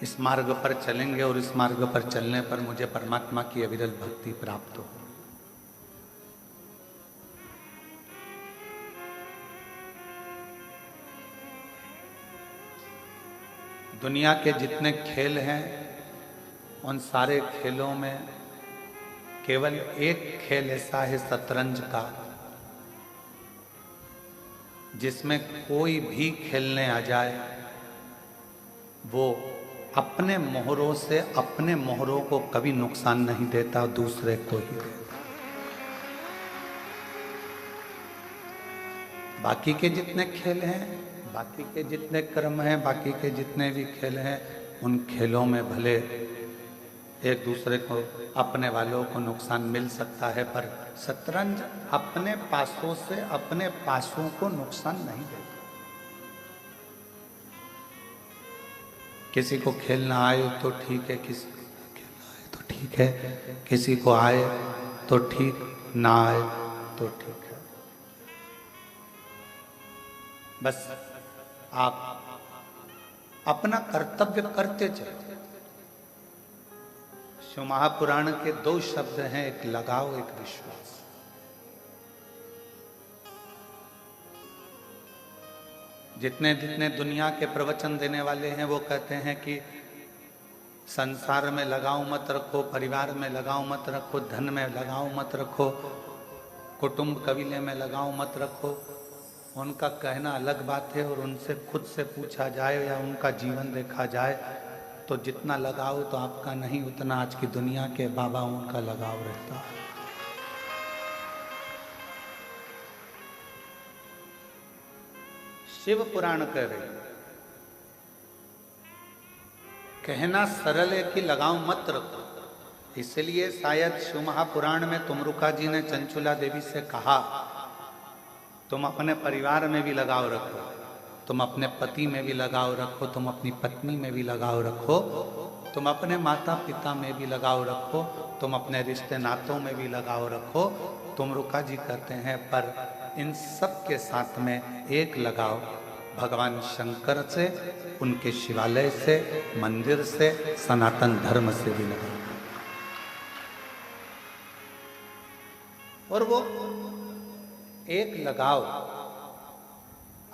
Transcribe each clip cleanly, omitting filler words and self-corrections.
इस मार्ग पर चलेंगे और इस मार्ग पर चलने पर मुझे परमात्मा की अविरल भक्ति प्राप्त हो। दुनिया के जितने खेल हैं उन सारे खेलों में केवल एक खेल ऐसा है शतरंज का, जिसमें कोई भी खेलने आ जाए वो अपने मोहरों से अपने मोहरों को कभी नुकसान नहीं देता, दूसरे को ही देता। बाकी के जितने खेल हैं, बाकी के जितने कर्म हैं, बाकी के जितने भी खेल हैं, उन खेलों में भले एक दूसरे को, अपने वालों को नुकसान मिल सकता है, पर शतरंज अपने पासों से अपने पासों को नुकसान नहीं देता। किसी को खेलना आए तो ठीक है, किसी को खेलना आए तो ठीक है, किसी को आए तो ठीक, ना आए तो ठीक है। बस आप अपना कर्तव्य करते चले। शिव महापुराण के 2 शब्द हैं, एक लगाव, एक विश्वास। जितने जितने दुनिया के प्रवचन देने वाले हैं वो कहते हैं कि संसार में लगाव मत रखो, परिवार में लगाव मत रखो, धन में लगाव मत रखो, कुटुंब कबीले में लगाव मत रखो। उनका कहना अलग बात है, और उनसे खुद से पूछा जाए या उनका जीवन देखा जाए तो जितना लगाव तो आपका नहीं, उतना आज की दुनिया के बाबाओं का लगाव रहता है। शिव पुराण कह रहे, कहना सरल है कि लगाव मत रखो। इसलिए शायद शिव महापुराण में तुमरुका जी ने चंचुला देवी से कहा, तुम अपने परिवार में भी लगाव रखो, तुम अपने पति में भी लगाव रखो, तुम अपनी पत्नी में भी लगाव रखो, तुम अपने माता पिता में भी लगाव रखो, तुम अपने रिश्ते नातों में भी लगाव रखो। तुमरुका जी कहते हैं पर इन सब के साथ में एक लगाव भगवान शंकर से, उनके शिवालय से, मंदिर से, सनातन धर्म से भी लगाव। और वो एक लगाव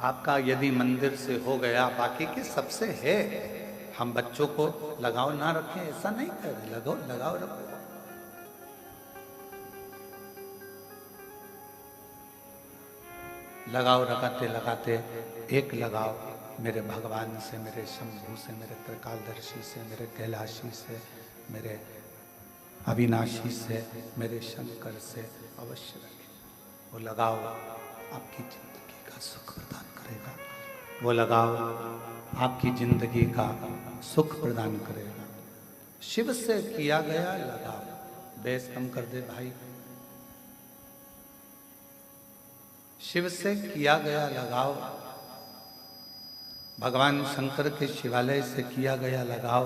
आपका यदि मंदिर से हो गया, बाकी के सबसे है। हम बच्चों को लगाव ना रखें ऐसा नहीं कह रहे, लगाव रखो। लगाव लगाते लगाते एक लगाव मेरे भगवान से, मेरे शंभू से, मेरे त्रिकालदर्शी से, मेरे कैलाशी से, मेरे अविनाशी से, मेरे शंकर से अवश्य रखें। वो लगाव आपकी जिंदगी का सुख प्रदान करेगा, वो लगाव आपकी जिंदगी का सुख प्रदान करेगा। शिव से किया गया लगाव, बेस कम कर दे भाई। शिव से किया गया लगाव, भगवान शंकर के शिवालय से किया गया लगाव,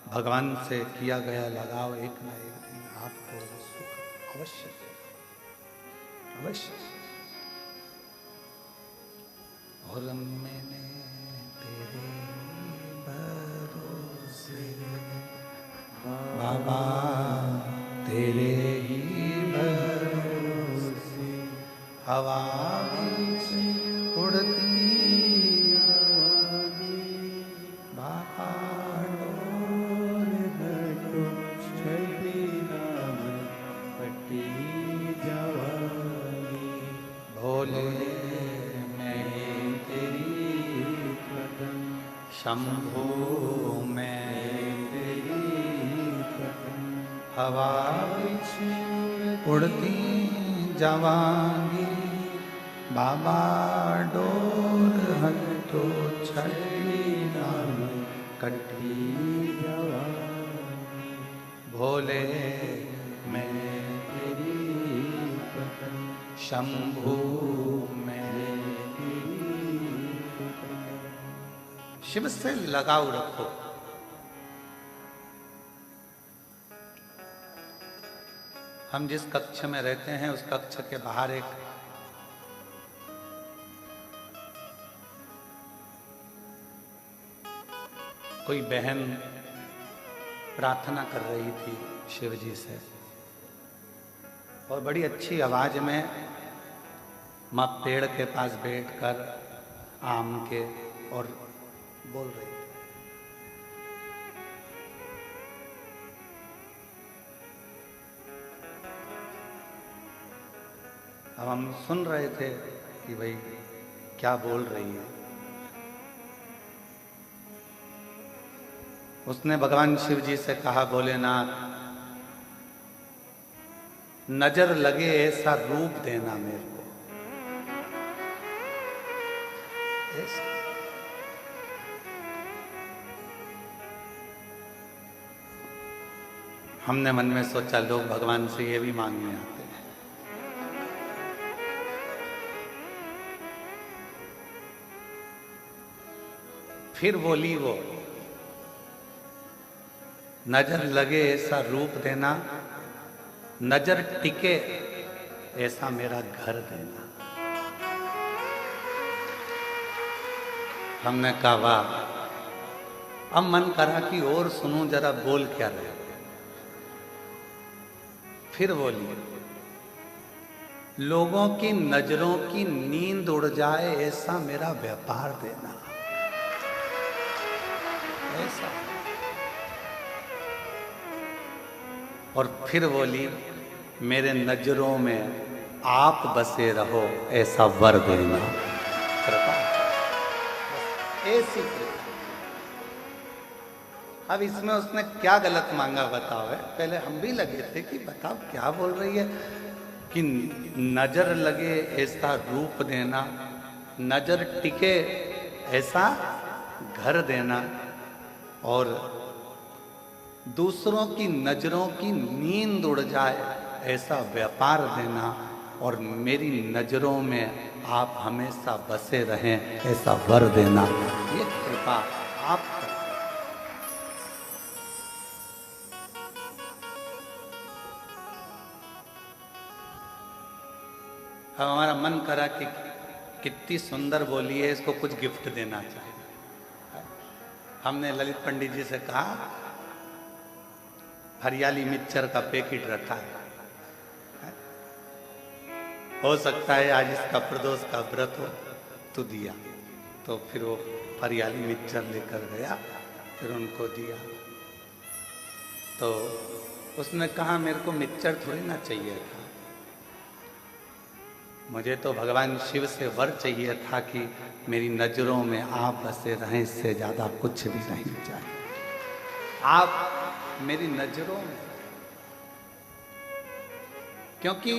भगवान से किया गया लगाव एक न एक दिन आपको सुख अवश्य देगा, अवश्य। और मैंने तेरे भरोसे बाबा, तेरे ही भरोसे हवा बीच उड़ती बाबा, डोर घटो छठी नाम पट्टी जवानी, भोले मैं तेरी कदम, शंभू मैं तेरी कदम, हवा बीच उड़ती जवानी बाबा, डोर हटो छठी नाम कट्टी जवानी, भोले मैं तेरी कदम, शंभू मैं तेरी कदम। शिव से लगाव रखो। हम जिस कक्ष में रहते हैं उस कक्ष के बाहर एक कोई बहन प्रार्थना कर रही थी शिव जी से और बड़ी अच्छी आवाज में माँ पेड़ के पास बैठकर आम के और बोल रही थी। अब हम सुन रहे थे कि भाई क्या बोल रही है। उसने भगवान शिव जी से कहा, भोलेनाथ नजर लगे ऐसा रूप देना मेरे को। हमने मन में सोचा लोग भगवान से ये भी मांगने आते हैं। फिर बोली वो, नजर लगे ऐसा रूप देना, नजर टिके ऐसा मेरा घर देना। हमने कहा वाह, अब मन करा कि और सुनूं जरा बोल क्या रहे। फिर बोली, लोगों की नजरों की नींद उड़ जाए ऐसा मेरा व्यापार देना। ऐसा। और फिर बोली, मेरे नजरों में आप बसे रहो ऐसा वर देना। कृपा, ऐसी कृपा। अब इसमें उसने क्या गलत मांगा बताओ है। पहले हम भी लगे थे कि बताओ क्या बोल रही है कि नजर लगे ऐसा रूप देना, नजर टिके ऐसा घर देना और दूसरों की नजरों की नींद उड़ जाए ऐसा व्यापार देना और मेरी नजरों में आप हमेशा बसे रहें ऐसा वर देना। ये कृपा आप करते। अब हमारा मन करा कि कितनी सुंदर बोली है, इसको कुछ गिफ्ट देना चाहिए। हमने ललित पंडित जी से कहा, हरियाली मिक्सचर का पैकेट रखा है, हो सकता है आज इसका प्रदोष का व्रत हो तो दिया। तो फिर वो हरियाली मिक्सचर लेकर गया, फिर उनको दिया। तो उसने कहा मेरे को मिक्सचर थोड़ी ना चाहिए था, मुझे तो भगवान शिव से वर चाहिए था कि मेरी नजरों में आप बसे रहें, इससे ज्यादा कुछ भी नहीं चाहिए। आप मेरी नजरों में, क्योंकि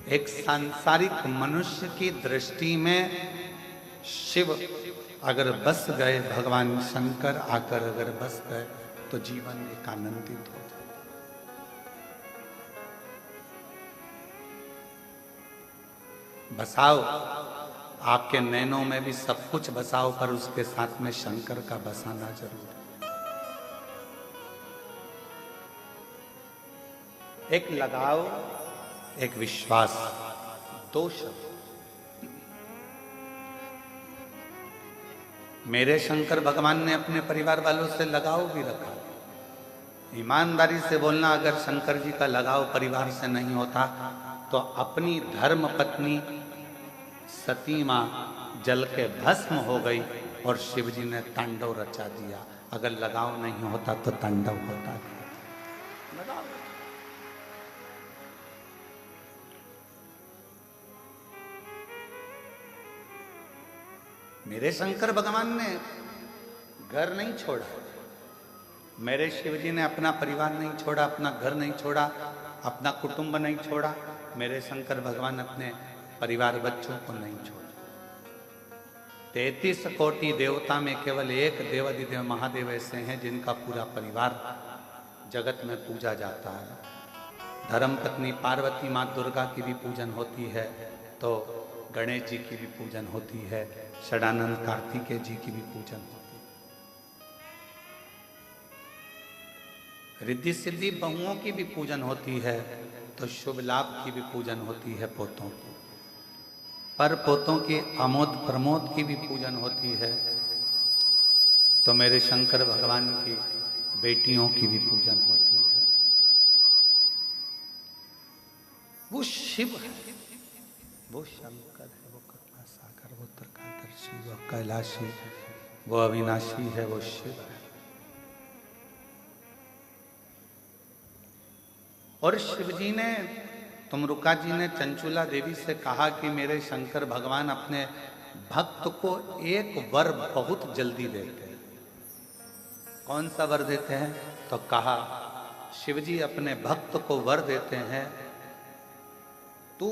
एक सांसारिक मनुष्य की दृष्टि में शिव अगर बस गए, भगवान शंकर आकर अगर बस गए तो जीवन एक आनंदित हो जाए। बसाओ, आपके नैनों में भी सब कुछ बसाओ, पर उसके साथ में शंकर का बसाना जरूर है। एक लगाओ, एक विश्वास, दो शब्द। मेरे शंकर भगवान ने अपने परिवार वालों से लगाव भी रखा। ईमानदारी से बोलना, अगर शंकर जी का लगाव परिवार से नहीं होता तो अपनी धर्म पत्नी सती मां जल के भस्म हो गई और शिव जी ने तांडव रचा दिया। अगर लगाव नहीं होता तो तांडव होता। लगाव। मेरे शंकर भगवान ने घर नहीं छोड़ा, मेरे शिव जी ने अपना परिवार नहीं छोड़ा, अपना घर नहीं छोड़ा, अपना कुटुंब नहीं छोड़ा। मेरे शंकर भगवान अपने परिवार बच्चों को नहीं छोड़ा। 33 कोटि देवता में केवल एक देवाधिदेव महादेव ऐसे हैं जिनका पूरा परिवार जगत में पूजा जाता है। धर्म पत्नी पार्वती माँ दुर्गा की भी पूजन होती है, तो गणेश जी की भी पूजन होती है, षडानंद कार्तिकेय जी की भी पूजन होती है, रिद्धि सिद्धि बहुओं की भी पूजन होती है, तो शुभ लाभ की भी पूजन होती है पोतों की, पर पोतों की आमोद प्रमोद की भी पूजन होती है। तो मेरे शंकर भगवान की बेटियों की भी पूजन होती है। वो शिव है, वो शंकर है, वो करुणा सागर, वो त्रिकालदर्शी, वो कैलाशी, वो अविनाशी है, वो शिव है। और शिवजी ने, तुमरुका जी ने चंचुला देवी से कहा कि मेरे शंकर भगवान अपने भक्त को एक वर बहुत जल्दी देते हैं। कौन सा वर देते हैं? तो कहा शिवजी अपने भक्त को वर देते हैं, तू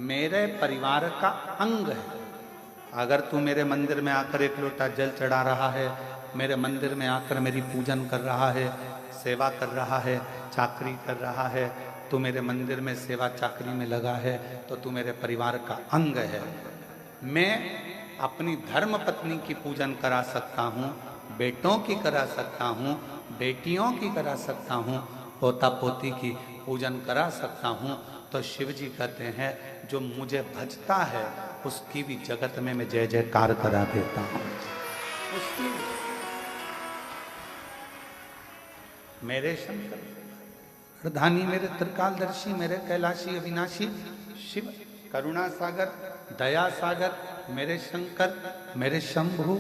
मेरे परिवार का अंग है। अगर तू मेरे मंदिर में आकर एक लोटा जल चढ़ा रहा है, मेरे मंदिर में आकर मेरी पूजन कर रहा है, सेवा कर रहा है, चाकरी कर रहा है, तू मेरे मंदिर में सेवा चाकरी में लगा है, तो तू मेरे परिवार का अंग है। मैं अपनी धर्म पत्नी की पूजन करा सकता हूँ, बेटों की करा सकता हूँ, बेटियों की करा सकता हूँ, पोता पोती की पूजन करा सकता हूँ। तो शिव जी कहते हैं जो मुझे भजता है उसकी भी जगत में मैं जय जयकार करा देता हूँ। उसकी मेरे शंकर प्रधानी, मेरे त्रिकालदर्शी, मेरे कैलाशी अविनाशी शिव, करुणा सागर, दया सागर, मेरे शंकर, मेरे शंभु,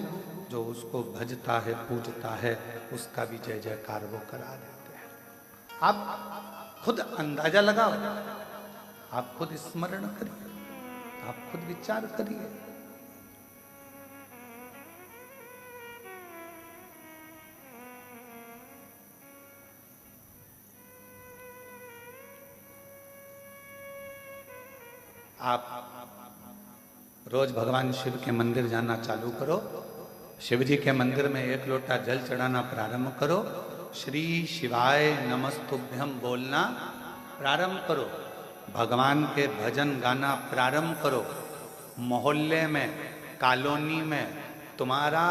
जो उसको भजता है पूजता है उसका भी जय जयकार वो करा देते हैं। आप खुद अंदाजा लगाओ, आप खुद स्मरण करिए, आप खुद विचार करिए। आप रोज भगवान शिव के मंदिर जाना चालू करो, शिव जी के मंदिर में एक लोटा जल चढ़ाना प्रारंभ करो, श्री शिवाय नमस्तुभ्यम बोलना प्रारंभ करो, भगवान के भजन गाना प्रारंभ करो। मोहल्ले में, कॉलोनी में तुम्हारा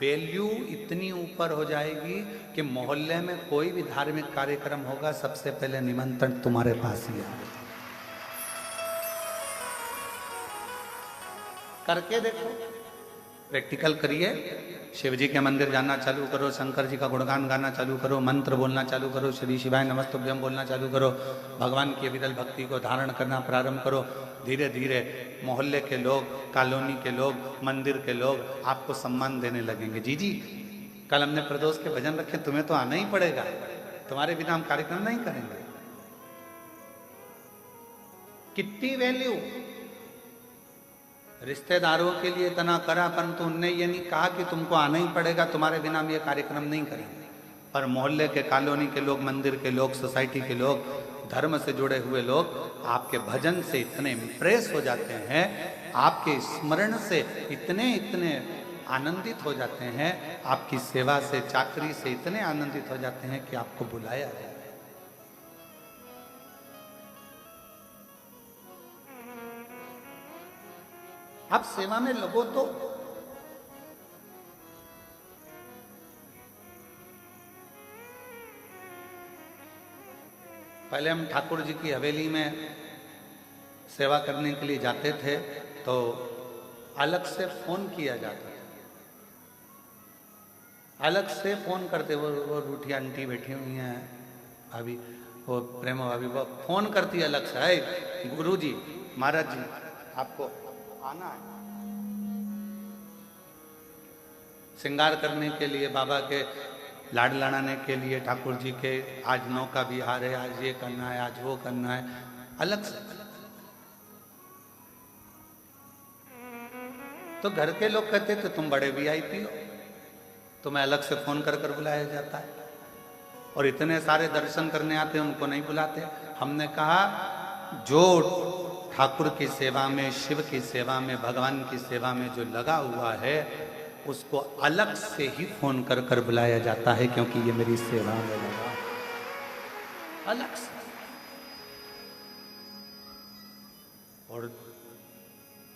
वैल्यू इतनी ऊपर हो जाएगी कि मोहल्ले में कोई भी धार्मिक कार्यक्रम होगा सबसे पहले निमंत्रण तुम्हारे पास ही आएगा। करके देखो, प्रैक्टिकल करिए। शिव जी के मंदिर जाना चालू करो, शंकर जी का गुणगान गाना चालू करो, मंत्र बोलना चालू करो, श्री शिवाय नमस्तुभ्यम बोलना चालू करो, भगवान की विरल भक्ति को धारण करना प्रारंभ करो। धीरे धीरे मोहल्ले के लोग, कॉलोनी के लोग, मंदिर के लोग आपको सम्मान देने लगेंगे। जी जी, कल हमने प्रदोष के भजन रखे, तुम्हें तो आना ही पड़ेगा, तुम्हारे बिना हम कार्यक्रम नहीं करेंगे। कितनी वैल्यू रिश्तेदारों के लिए इतना करा, परंतु उनने ये नहीं कहा कि तुमको आना ही पड़ेगा, तुम्हारे बिना हम ये कार्यक्रम नहीं करेंगे। पर मोहल्ले के, कॉलोनी के लोग, मंदिर के लोग, सोसाइटी के लोग, धर्म से जुड़े हुए लोग आपके भजन से इतने इम्प्रेस हो जाते हैं, आपके स्मरण से इतने आनंदित हो जाते हैं, आपकी सेवा से, चाकरी से इतने आनंदित हो जाते हैं कि आपको बुलाया जाए। आप सेवा में लगो तो पहले हम ठाकुर जी की हवेली में सेवा करने के लिए जाते थे तो अलग से फोन किया जाता था, अलग से फोन करते। वो रूठी आंटी बैठी हुई हैं भाभी, वो प्रेम भाभी, वो फोन करती है अलग से, है गुरु जी, महाराज जी आपको आना है श्रृंगार करने के लिए, बाबा के लाड लड़ाने के लिए, ठाकुर जी के आज नौका विहार है, आज ये करना है, आज वो करना है, अलग से। तो घर के लोग कहते थे तुम बड़े वीआईपी हो, तुम्हें अलग से फोन कर कर बुलाया जाता है, और इतने सारे दर्शन करने आते हैं उनको नहीं बुलाते। हमने कहा जो ठाकुर की सेवा में, शिव की सेवा में, भगवान की सेवा में जो लगा हुआ है उसको अलग से ही फोन कर कर बुलाया जाता है, क्योंकि ये मेरी सेवा में लगा अलग से। और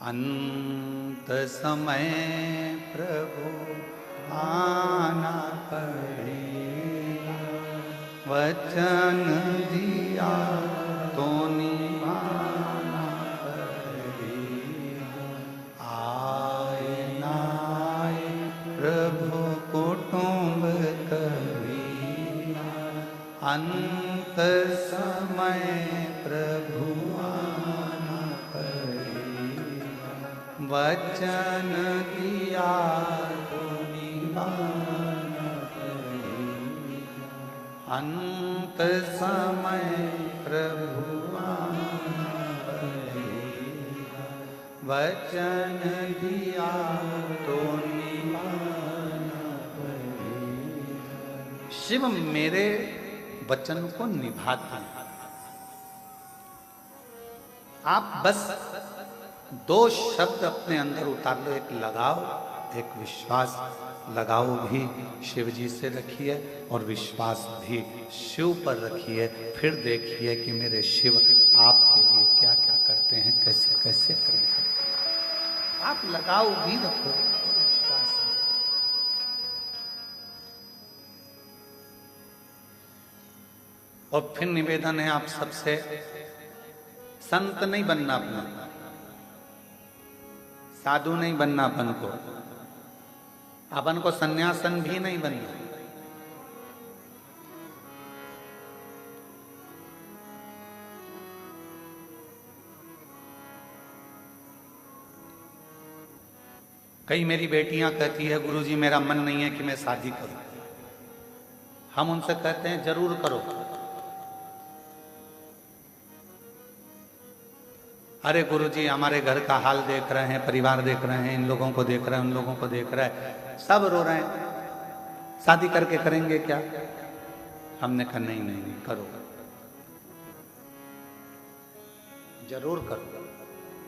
अंत समय प्रभु आना पड़ेगा, वचन दिया तो निभाना पड़ेगा, आए ना आए प्रभु कुटुंब कबीरा, अंत समय प्रभु आना पड़ेगा, वचन दिया तो निभाना पड़ेगा, अंत समय प्रभु आना पड़ेगा, वचन दिया तो निभाना पड़ेगा। शिव मेरे वचन को निभाते हैं। आप बस दो शब्द अपने अंदर उतार लो, एक लगाव, एक विश्वास। लगाव भी शिव जी से रखिए और विश्वास भी शिव पर रखिए। फिर देखिए कि मेरे शिव आपके लिए क्या क्या करते हैं, कैसे कैसे करेंगे। आप लगाव भी रखो, विश्वास भी। और फिर निवेदन है आप सबसे, संत नहीं बनना अपना, साधु नहीं बनना अपन को, अपन को सन्यासन भी नहीं बनना। कई मेरी बेटियां कहती है गुरुजी मेरा मन नहीं है कि मैं शादी करूं। हम उनसे कहते हैं जरूर करो। अरे गुरुजी हमारे घर का हाल देख रहे हैं, परिवार देख रहे हैं, इन लोगों को देख रहे हैं, उन लोगों को देख रहे हैं, सब रो रहे हैं, शादी करके करेंगे क्या? हमने कहा नहीं नहीं नहीं, करो, जरूर करो।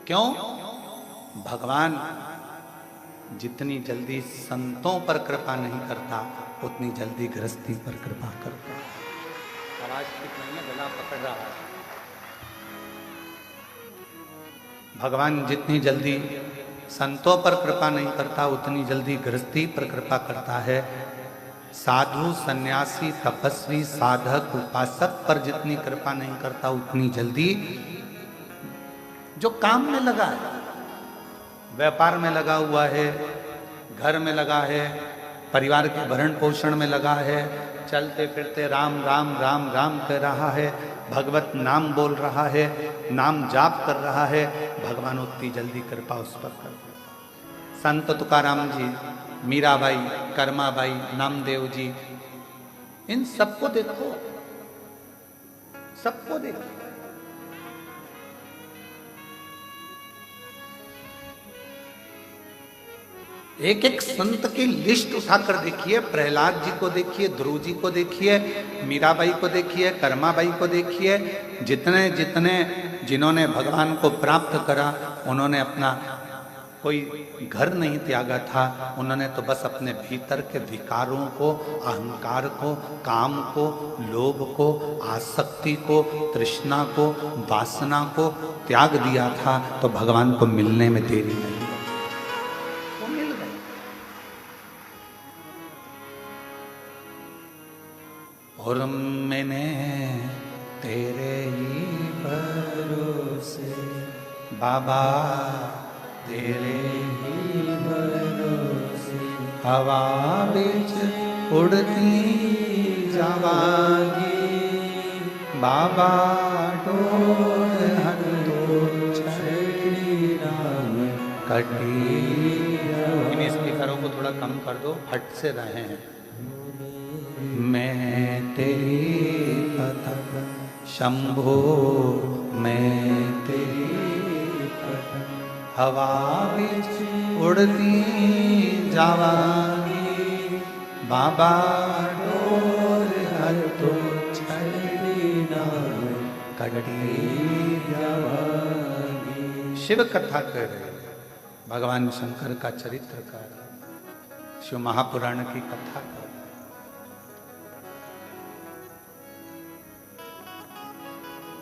क्यों? भगवान जितनी जल्दी संतों पर कृपा नहीं करता, उतनी जल्दी गृहस्थी पर कृपा करता। आवाज ठीक नहीं है, गला पकड़ रहा है। भगवान जितनी जल्दी संतों पर कृपा नहीं करता, उतनी जल्दी गृहस्थी पर कृपा करता है। साधु, सन्यासी, तपस्वी, साधक, उपासक पर जितनी कृपा नहीं करता, उतनी जल्दी जो काम में लगा है, व्यापार में लगा हुआ है, घर में लगा है, परिवार के भरण पोषण में लगा है, चलते फिरते राम राम राम राम कह रहा है, भगवत नाम बोल रहा है, नाम जाप कर रहा है, भगवान उतनी जल्दी कृपा उस पर करते। संत तुकाराम जी, मीराबाई, कर्माबाई, नामदेव जी, इन सबको देखो, सबको देखो। एक एक संत की लिस्ट उठाकर देखिए। प्रहलाद जी को देखिए, ध्रुव जी को देखिए, मीराबाई को देखिए, कर्माबाई को देखिए। जितने जितने जिन्होंने भगवान को प्राप्त करा, उन्होंने अपना कोई घर नहीं त्यागा था। उन्होंने तो बस अपने भीतर के विकारों को, अहंकार को, काम को, लोभ को, आसक्ति को, तृष्णा को, वासना को त्याग दिया था। तो भगवान को मिलने में देरी नहीं, वो मिल गए। और मैंने तेरे ही भरोसे बाबा, तेरे ही भरोसे हवा बिच उड़ती जावागी, बाबा डोर हंदो छड़ी राम कटी। इन स्पीकरों को थोड़ा कम कर दो, हट से रहे हैं। मैं तेरी पतंग शंभो, मैं तेरी पतंग हवा बिच उड़ती जावागी, बाबा डोर हर तो छड़ी नाम कटी जावागी। शिव कथा कर रहे, भगवान शंकर का चरित्र कर, शिव महापुराण की कथा कर।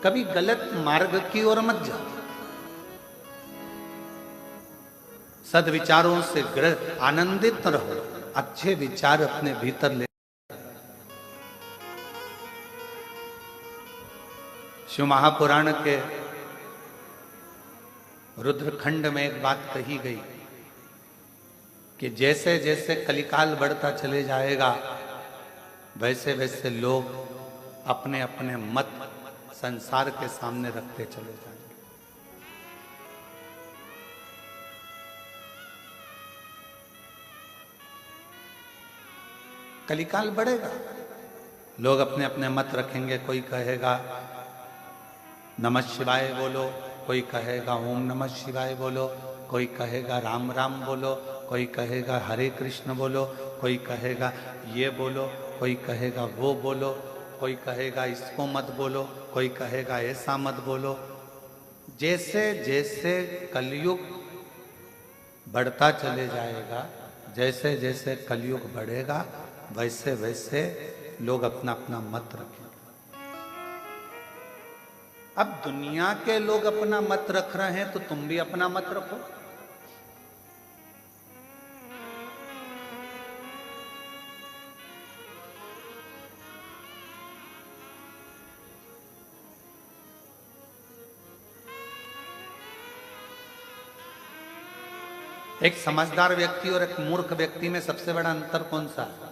कभी गलत मार्ग की ओर मत जाओ। सद्विचारों से ग्रह आनंदित रहो, अच्छे विचार अपने भीतर ले। शिव महापुराण के रुद्रखंड में एक बात कही गई कि जैसे जैसे कलिकाल बढ़ता चले जाएगा वैसे वैसे लोग अपने अपने मत संसार के सामने रखते चले जाएंगे। कलिकाल बढ़ेगा, लोग अपने अपने मत रखेंगे। कोई कहेगा नमः शिवाय बोलो, कोई कहेगा ओम नमः शिवाय बोलो, कोई कहेगा राम राम बोलो, कोई कहेगा हरे कृष्ण बोलो, कोई कहेगा ये बोलो, कोई कहेगा वो बोलो, कोई कहेगा इसको मत बोलो, कोई कहेगा ऐसा मत बोलो। जैसे जैसे कलयुग बढ़ता चले जाएगा, जैसे जैसे कलयुग बढ़ेगा वैसे वैसे लोग अपना अपना मत रखेंगे। अब दुनिया के लोग अपना मत रख रहे हैं तो तुम भी अपना मत रखो। एक समझदार व्यक्ति और एक मूर्ख व्यक्ति में सबसे बड़ा अंतर कौन सा है?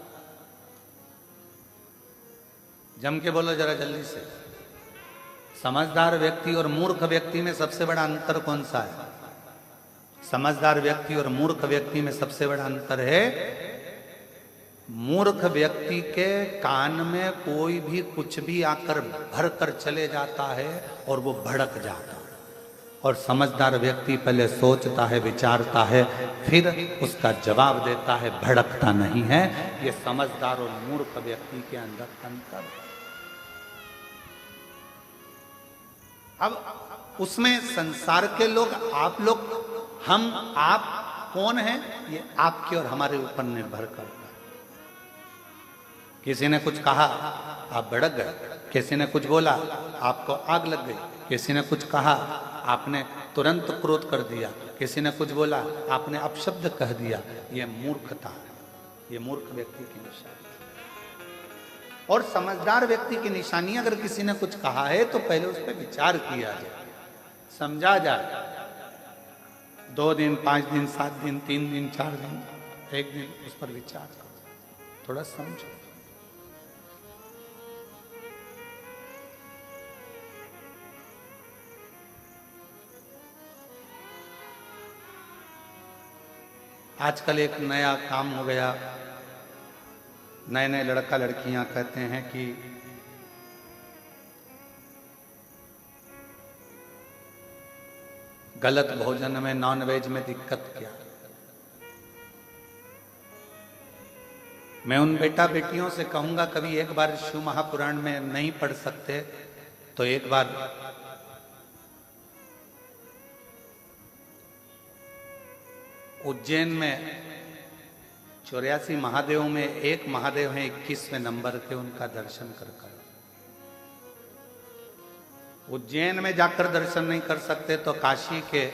जम के बोलो जरा जल्दी से। समझदार व्यक्ति और मूर्ख व्यक्ति में सबसे बड़ा अंतर कौन सा है? समझदार व्यक्ति और मूर्ख व्यक्ति में सबसे बड़ा अंतर है, मूर्ख व्यक्ति के कान में कोई भी कुछ भी आकर भर कर चले जाता है और वो भड़क जाता है, और समझदार व्यक्ति पहले सोचता है, विचारता है, फिर उसका जवाब देता है, भड़कता नहीं है। ये समझदार और मूर्ख व्यक्ति के अंदर अंतर है। अब उसमें संसार के लोग, आप लोग, हम, आप कौन हैं, ये आपके और हमारे ऊपर निर्भर करता है। किसी ने कुछ कहा आप भड़क गए, किसी ने कुछ बोला आपको आग लग गई, किसी ने कुछ कहा आपने तुरंत क्रोध कर दिया, किसी ने कुछ बोला आपने अपशब्द कह दिया। ये मूर्खता है, ये मूर्ख व्यक्ति की निशानी। और समझदार व्यक्ति की निशानी, अगर किसी ने कुछ कहा है तो पहले उस पर विचार किया जाए, समझा जाए। 2 दिन, 5 दिन, 7 दिन, 3 दिन, 4 दिन, 1 दिन उस पर विचार करो, थोड़ा समझो। आजकल एक नया काम हो गया, नए नए लड़का लड़कियां कहते हैं कि गलत भोजन में, नॉनवेज में दिक्कत क्या। मैं उन बेटा बेटियों से कहूंगा, कभी एक बार शिव महापुराण में नहीं पढ़ सकते तो एक बार उज्जैन में 84 महादेव में एक महादेव है 21वें नंबर के, उनका दर्शन कर। उज्जैन में जाकर दर्शन नहीं कर सकते तो काशी के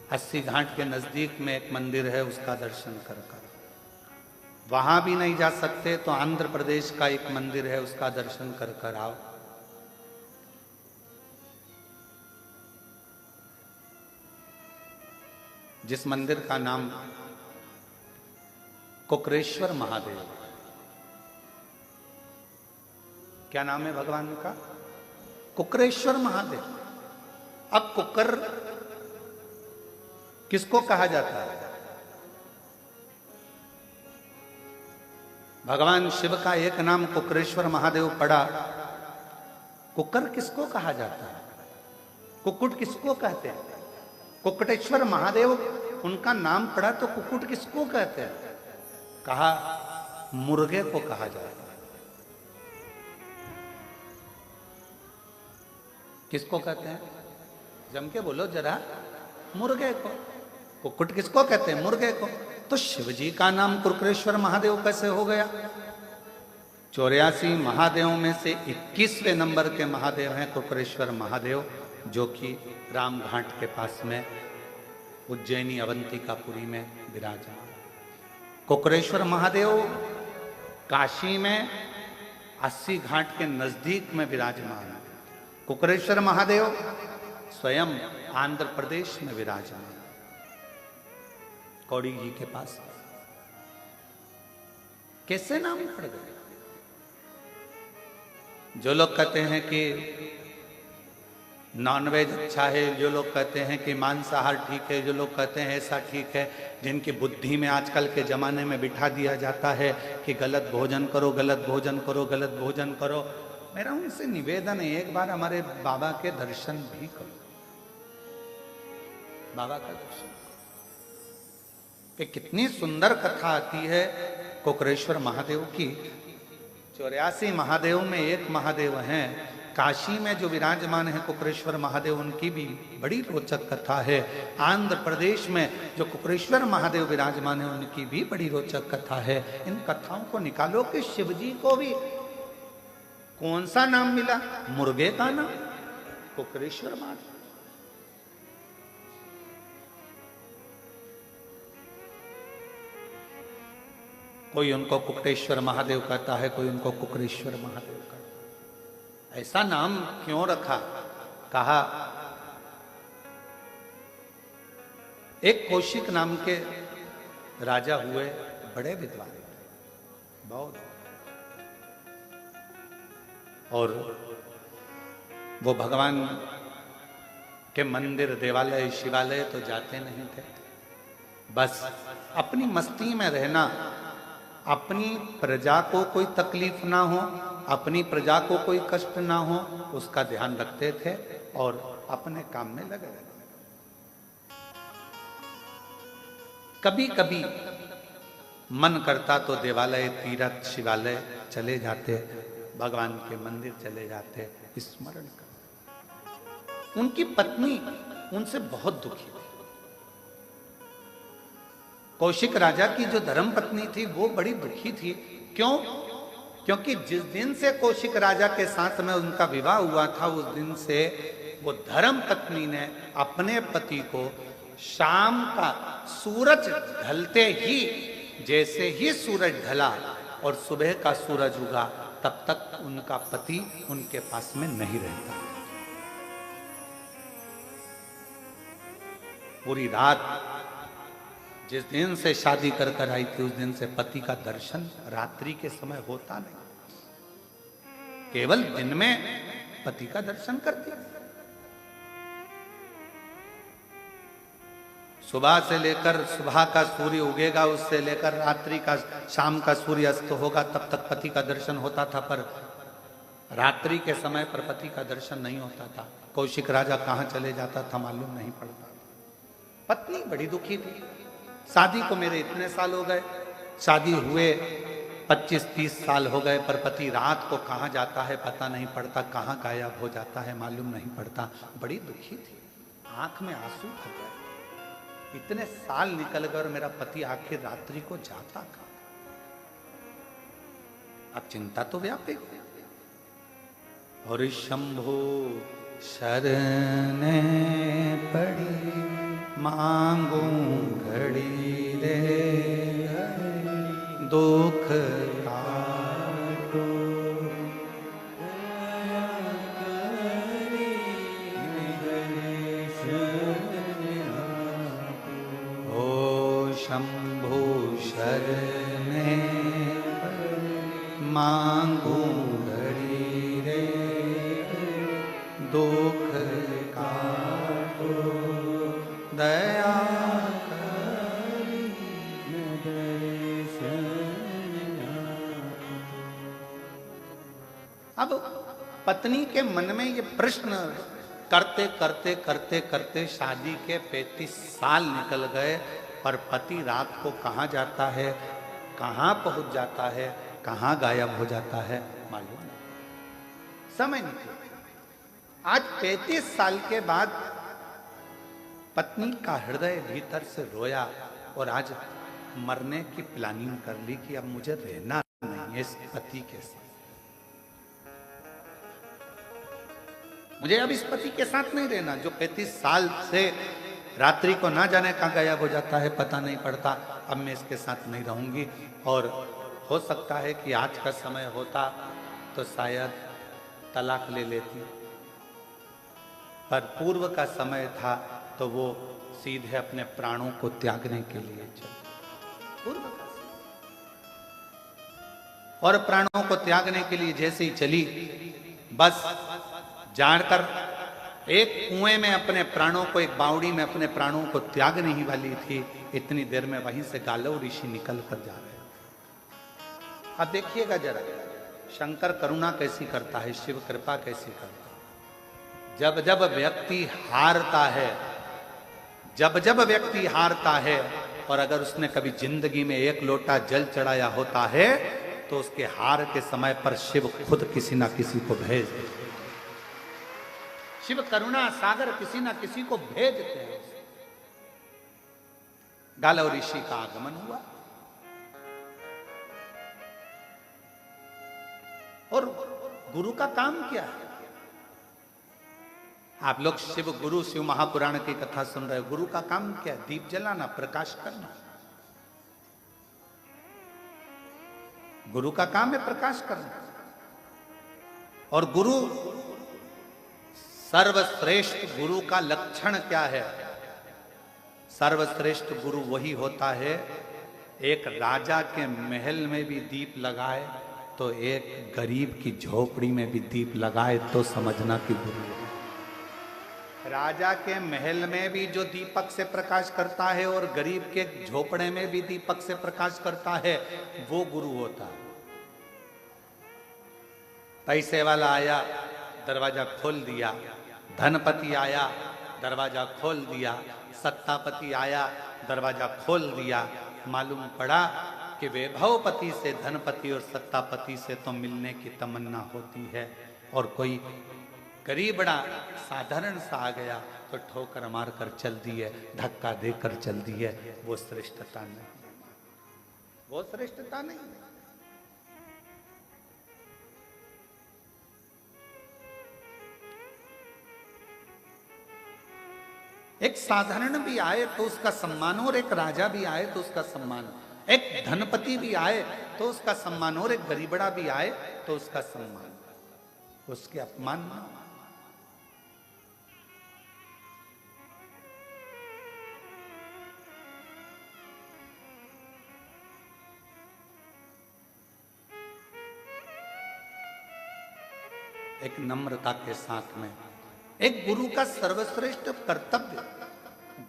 80 घाट के नजदीक में एक मंदिर है, उसका दर्शन कर। वहां भी नहीं जा सकते तो आंध्र प्रदेश का एक मंदिर है, उसका दर्शन कर आओ। जिस मंदिर का नाम कुकरेश्वर महादेव। क्या नाम है भगवान का? कुकरेश्वर महादेव। अब कुकर किसको कहा जाता है? भगवान शिव का एक नाम कुकरेश्वर महादेव पड़ा, कुकर किसको कहा जाता है? कुक्कुट किसको कहते हैं? कुक्कुटेश्वर महादेव उनका नाम पड़ा तो कुक्कुट किसको कहते हैं? कहा मुर्गे को कहा जाता है। किसको कहते हैं? जम के बोलो जरा। मुर्गे को। कुक्कुट किसको कहते हैं? मुर्गे को। तो शिवजी का नाम कुकरेश्वर महादेव कैसे हो गया? 84 महादेवों में से 21वें नंबर के महादेव हैं कुकरेश्वर महादेव, जो कि राम घाट के पास में उज्जैनी अवंतिकापुरी में विराजमान। कुकरेश्वर महादेव काशी में 80 घाट के नजदीक में विराजमान है। कुकरेश्वर महादेव स्वयं आंध्र प्रदेश में विराजमान। कौड़ी जी के पास। कैसे नाम पड़ गए? जो लोग कहते हैं कि नॉनवेज अच्छा है, जो लोग कहते हैं कि मांसाहार ठीक है, जो लोग कहते हैं ऐसा ठीक है, जिनकी बुद्धि में आजकल के ज़माने में बिठा दिया जाता है कि गलत भोजन करो, गलत भोजन करो, गलत भोजन करो। मेरा उनसे निवेदन है, एक बार हमारे बाबा के दर्शन भी करो, बाबा का दर्शन। कि कितनी सुंदर कथा आती है कोकरेश्वर महादेव की। 84 महादेव में एक महादेव हैं, काशी में जो विराजमान है कुकरेश्वर महादेव, उनकी भी बड़ी रोचक कथा है। आंध्र प्रदेश में जो कुकरेश्वर महादेव विराजमान है, उनकी भी बड़ी रोचक कथा है। इन कथाओं को निकालो कि शिव जी को भी कौन सा नाम मिला? मुर्गे का नाम, कुकरेश्वर महादेव। कोई उनको कुकटेश्वर महादेव कहता है, कोई उनको कुकरेश्वर महादेव कहता है। ऐसा नाम क्यों रखा? कहा एक कौशिक नाम के राजा हुए, बड़े विद्वान, बहुत, और वो भगवान के मंदिर, देवालय, शिवालय तो जाते नहीं थे। बस अपनी मस्ती में रहना, अपनी प्रजा को कोई तकलीफ ना हो, अपनी प्रजा को कोई कष्ट ना हो, उसका ध्यान रखते थे और अपने काम में लगे रहते। कभी कभी मन करता तो देवालय, तीर्थ, शिवालय चले जाते, भगवान के मंदिर चले जाते, स्मरण कर। उनकी पत्नी उनसे बहुत दुखी थी। कौशिक राजा की जो धर्म पत्नी थी वो बड़ी दुखी थी। क्यों? क्योंकि जिस दिन से कौशिक राजा के साथ में उनका विवाह हुआ था, उस दिन से वो धर्म पत्नी ने अपने पति को शाम का सूरज ढलते ही, जैसे ही सूरज ढला और सुबह का सूरज उगा, तब तक उनका पति उनके पास में नहीं रहता। पूरी रात, जिस दिन से शादी कर कर आई थी, उस दिन से पति का दर्शन रात्रि के समय होता नहीं, केवल दिन में पति का दर्शन करती। सुबह से लेकर, सुबह का सूर्य उगेगा, उससे लेकर रात्रि का, शाम का सूर्य अस्त होगा, तब तक पति का दर्शन होता था। पर रात्रि के समय पर पति का दर्शन नहीं होता था। कौशिक राजा कहां चले जाता था मालूम नहीं पड़ता। पत्नी बड़ी दुखी थी। शादी को मेरे इतने साल हो गए, शादी हुए 25-30 साल हो गए, पर पति रात को कहाँ जाता है पता नहीं पड़ता, कहाँ गायब हो जाता है मालूम नहीं पड़ता। बड़ी दुखी थी, आंख में आंसू भर गए। इतने साल निकल गए और मेरा पति आखिर रात्रि को जाता कहाँ? अब चिंता तो व्यापी। और शंभो शरण पड़ी, मांगू घड़ी रे, दुख काटो, ओ शंभो शरण मांगू घड़ी रे, दुख काटो, दया करी अब पत्नी के मन में ये प्रश्न करते करते करते करते शादी के 35 साल निकल गए, पर पति रात को कहाँ जाता है, कहाँ पहुंच जाता है, कहाँ गायब हो जाता है मालूम नहीं। समय निकल, आज 35 साल के बाद पत्नी का हृदय भीतर से रोया और आज मरने की प्लानिंग कर ली कि अब मुझे रहना नहीं है इस पति के साथ, मुझे अब इस पति के साथ नहीं रहना जो 35 साल से रात्रि को ना जाने कहाँ गायब हो जाता है पता नहीं पड़ता। अब मैं इसके साथ नहीं रहूंगी। और हो सकता है कि आज का समय होता तो शायद तलाक ले लेती, पर पूर्व का समय था तो वो सीधे अपने प्राणों को त्यागने के लिए चल और प्राणों को त्यागने के लिए जैसे ही चली, बस जानकर एक कुएं में अपने प्राणों को, एक बावड़ी में अपने प्राणों को त्यागने ही वाली थी, इतनी देर में वहीं से गालव ऋषि निकल कर जा रहे हैं। अब देखिएगा जरा, शंकर करुणा कैसी करता है, शिव कृपा कैसी करता है। जब जब व्यक्ति हारता है, जब जब व्यक्ति हारता है, और अगर उसने कभी जिंदगी में एक लोटा जल चढ़ाया होता है, तो उसके हार के समय पर शिव खुद किसी ना किसी को भेज देते। शिव करुणा सागर किसी ना किसी को भेजते हैं। गालव ऋषि का आगमन हुआ और गुरु का काम क्या है? आप लोग शिव गुरु, शिव महापुराण की कथा सुन रहे हो। गुरु का काम क्या है? दीप जलाना, प्रकाश करना। गुरु का काम है प्रकाश करना। और गुरु, सर्वश्रेष्ठ गुरु का लक्षण क्या है? सर्वश्रेष्ठ गुरु वही होता है, एक राजा के महल में भी दीप लगाए तो एक गरीब की झोपड़ी में भी दीप लगाए तो समझना कि गुरु है। राजा के महल में भी जो दीपक से प्रकाश करता है और गरीब के झोपड़े में भी दीपक से प्रकाश करता है, वो गुरु होता है। पैसे वाला आया, दरवाजा खोल दिया। धनपति आया, दरवाजा खोल दिया। सत्तापति आया, दरवाजा खोल दिया। मालूम पड़ा कि वैभवपति से, धनपति और सत्तापति से तो मिलने की तमन्ना होती है, और कोई गरीबड़ा साधारण सा आ गया तो ठोकर मार कर चल दी है, धक्का देकर चल दी है। वो श्रेष्ठता नहीं, वो श्रेष्ठता नहीं। एक साधारण भी आए तो उसका सम्मान, और एक राजा भी आए तो उसका सम्मान, एक धनपति भी आए तो उसका सम्मान, और एक गरीबड़ा भी आए तो उसका सम्मान, उसके अपमान ना। एक नम्रता के साथ में, एक गुरु का सर्वश्रेष्ठ कर्तव्य,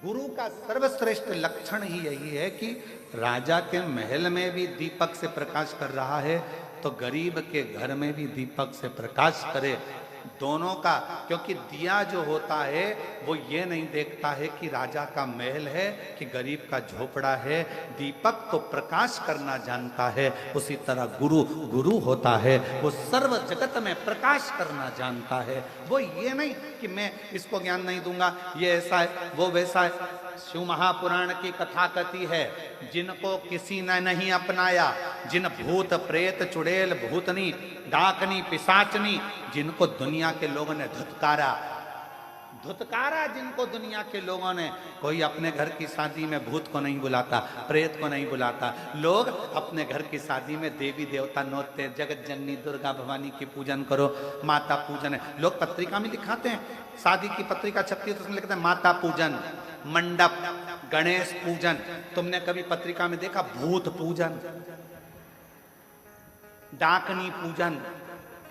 गुरु का सर्वश्रेष्ठ लक्षण ही यही है कि राजा के महल में भी दीपक से प्रकाश कर रहा है तो गरीब के घर में भी दीपक से प्रकाश करे, दोनों का। क्योंकि दिया जो होता है वो ये नहीं देखता है कि राजा का महल है कि गरीब का झोपड़ा है, दीपक तो प्रकाश करना जानता है। उसी तरह गुरु गुरु होता है, वो सर्व जगत में प्रकाश करना जानता है। वो ये नहीं कि मैं इसको ज्ञान नहीं दूंगा, ये ऐसा है वो वैसा है। शिव महापुराण की कथा कथी है, जिनको किसी ने नहीं अपनाया, जिन भूत प्रेत चुड़ैल भूतनी डाकनी पिशाचनी, जिनको दुनिया के लोगों ने धुतकारा, धुतकारा जिनको दुनिया के लोगों ने। कोई अपने घर की शादी में भूत को नहीं बुलाता, प्रेत को नहीं बुलाता। लोग अपने घर की शादी में देवी देवता नोचते, जगत जननी दुर्गा भवानी की पूजन करो, माता पूजन है। लोग पत्रिका में दिखाते हैं, शादी की पत्रिका छपती है तो उसमें लिखते हैं माता पूजन, मंडप, गणेश पूजन। तुमने कभी पत्रिका में देखा भूत पूजन, डाकनी पूजन,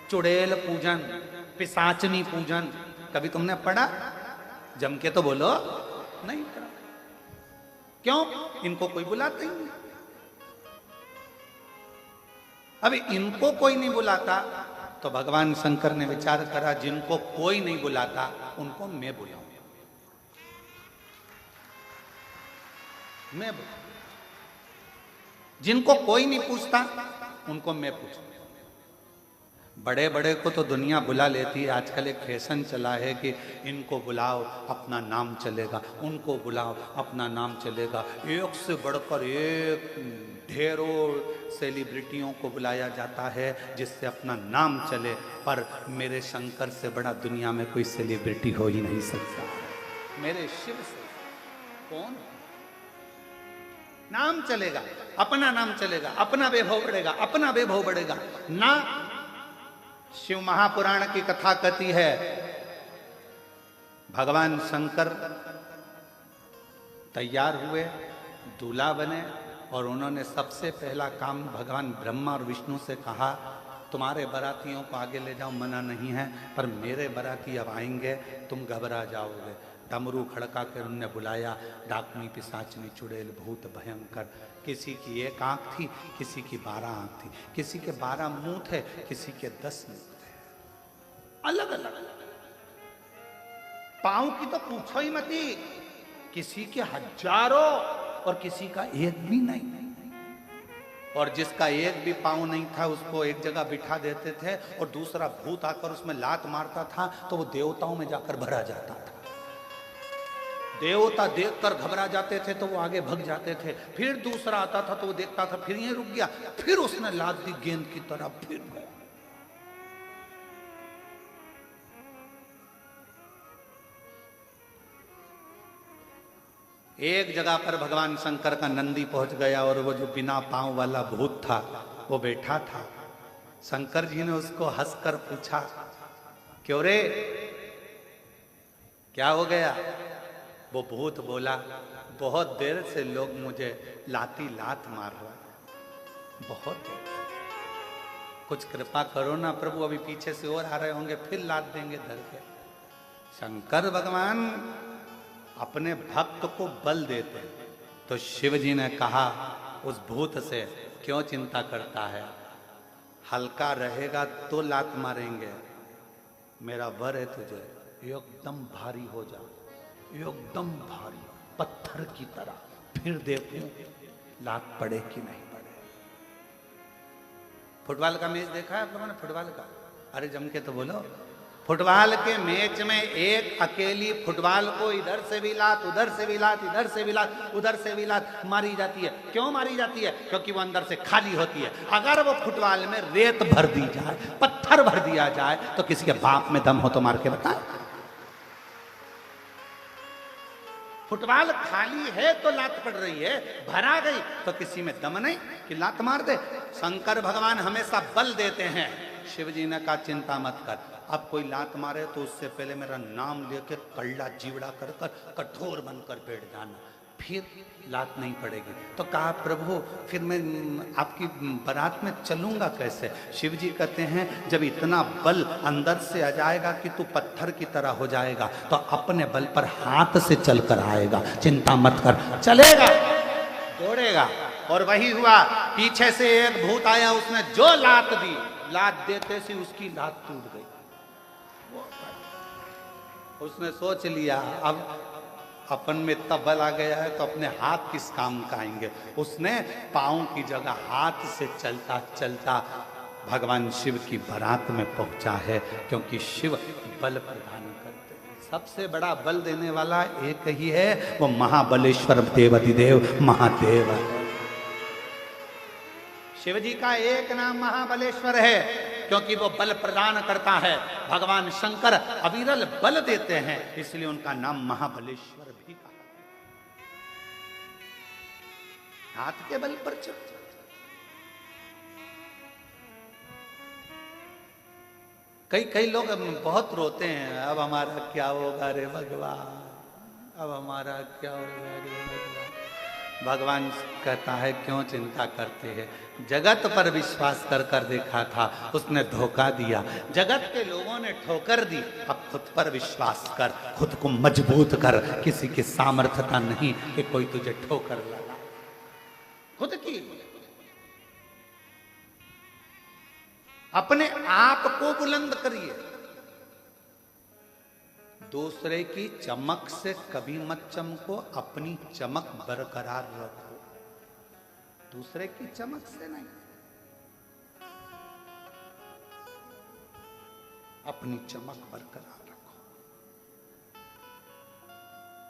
चुड़ैल पूजन, पिशाचनी पूजन? कभी तुमने पढ़ा? जम के तो बोलो, नहीं पढ़ा। क्यों? इनको कोई बुलाता ही नहीं। अभी इनको कोई नहीं बुलाता तो भगवान शंकर ने विचार करा, जिनको कोई नहीं बुलाता उनको मैं बुलाऊं, मैं बुलाऊं। जिनको कोई नहीं पूछता उनको मैं पूछूं। बड़े बड़े को तो दुनिया बुला लेती है, आजकल एक फैशन चला है कि इनको बुलाओ अपना नाम चलेगा, उनको बुलाओ अपना नाम चलेगा। एक से बढ़कर एक ढेरों सेलिब्रिटियों को बुलाया जाता है जिससे अपना नाम चले, पर मेरे शंकर से बड़ा दुनिया में कोई सेलिब्रिटी हो ही नहीं सकता। मेरे शिव से कौन? नाम चलेगा, अपना नाम चलेगा, अपना वैभव बढ़ेगा, अपना वैभव बढ़ेगा ना। शिव महापुराण की कथा कहती है, भगवान शंकर तैयार हुए, दूल्हा बने और उन्होंने सबसे पहला काम भगवान ब्रह्मा और विष्णु से कहा, तुम्हारे बारातियों को आगे ले जाओ, मना नहीं है, पर मेरे बाराती अब आएंगे, तुम घबरा जाओगे। डमरू खड़का कर उनने बुलाया, डाकनी पिशाचनी चुड़ैल भूत भयंकर। किसी की 1 आंख थी, किसी की 12 आंख थी, किसी के 12 मुंह थे, किसी के 10 मुंह थे, अलग अलग। पांव की तो पूछो ही मती, किसी के हजारों और किसी का एक भी नहीं। और जिसका एक भी पांव नहीं था उसको एक जगह बिठा देते थे और दूसरा भूत आकर उसमें लात मारता था तो वो देवताओं में जाकर भरा जाता था। देवता देखकर घबरा जाते थे तो वो आगे भग जाते थे, फिर दूसरा आता था तो वो देखता था, फिर ये रुक गया, फिर उसने लात दी गेंद की तरह, फिर गया। एक जगह पर भगवान शंकर का नंदी पहुंच गया और वो जो बिना पांव वाला भूत था वो बैठा था। शंकर जी ने उसको हंसकर पूछा, क्यों रे, क्या हो गया? वो भूत बोला, बहुत देर से लोग मुझे लात मार रहा है, बहुत देर, कुछ कृपा करो ना प्रभु, अभी पीछे से और आ रहे होंगे, फिर लात देंगे धर के। शंकर भगवान अपने भक्त को बल देते, तो शिव जी ने कहा उस भूत से, क्यों चिंता करता है, हल्का रहेगा तो लात मारेंगे, मेरा वर है तुझे, एकदम भारी हो जा, एकदम भारी, पत्थर की तरह, फिर देखूं लात पड़े कि नहीं पड़े। फुटबॉल का मैच देखा है आप लोगों ने? फुटबॉल का, अरे जम के तो बोलो। फुटबॉल के मैच में एक अकेली फुटबॉल को इधर से भी लात, उधर से भी लात, इधर से भी लात, उधर से भी लात मारी जाती है। क्यों मारी जाती है? क्योंकि वो अंदर से खाली होती है। अगर वो फुटबॉल में रेत भर दी जाए, पत्थर भर दिया जाए, तो किसी के बाप में दम हो तो मार के बताए। फुटबॉल खाली है तो लात पड़ रही है, भरा गई तो किसी में दम नहीं कि लात मार दे। शंकर भगवान हमेशा बल देते हैं। शिव जी ने कहा चिंता मत कर, अब कोई लात मारे तो उससे पहले मेरा नाम लेके कल्ला जीवड़ा कर कर कठोर बनकर बैठ जाना, फिर लात नहीं पड़ेगी। तो कहा प्रभु फिर मैं आपकी बारात में चलूंगा कैसे? शिव जी कहते हैं जब इतना बल अंदर से आ जाएगा कि तू पत्थर की तरह हो जाएगा तो अपने बल पर हाथ से चल कर आएगा, चिंता मत कर, चलेगा, दौड़ेगा। और वही हुआ, पीछे से एक भूत आया, उसने जो लात दी, लात देते से उसकी लात टूट गई। उसने सोच लिया अब अपन में इतना बल आ गया है तो अपने हाथ किस काम का आएंगे। उसने पांव की जगह हाथ से चलता चलता भगवान शिव की बारात में पहुंचा है, क्योंकि शिव बल प्रदान करते हैं। सबसे बड़ा बल देने वाला एक ही है, वो महाबलेश्वर देवाधिदेव महादेव है। शिव जी का एक नाम महाबलेश्वर है क्योंकि वो बल प्रदान करता है। भगवान शंकर अविरल बल देते हैं, इसलिए उनका नाम महाबलेश्वर भी कहा। हाथ के बल पर चल। कई लोग बहुत रोते हैं, अब हमारा क्या होगा रे भगवान, अब हमारा क्या होगा रे भगवान। भगवान कहता है क्यों चिंता करते हैं, जगत पर विश्वास कर कर देखा था, उसने धोखा दिया, जगत के लोगों ने ठोकर दी, अब खुद पर विश्वास कर, खुद को मजबूत कर, किसी की सामर्थ्यता नहीं कि कोई तुझे ठोकर लगा, खुद की। अपने आप को बुलंद करिए, दूसरे की चमक से कभी मत चमको, अपनी चमक बरकरार रखो। दूसरे की चमक से नहीं, अपनी चमक बरकरार रखो।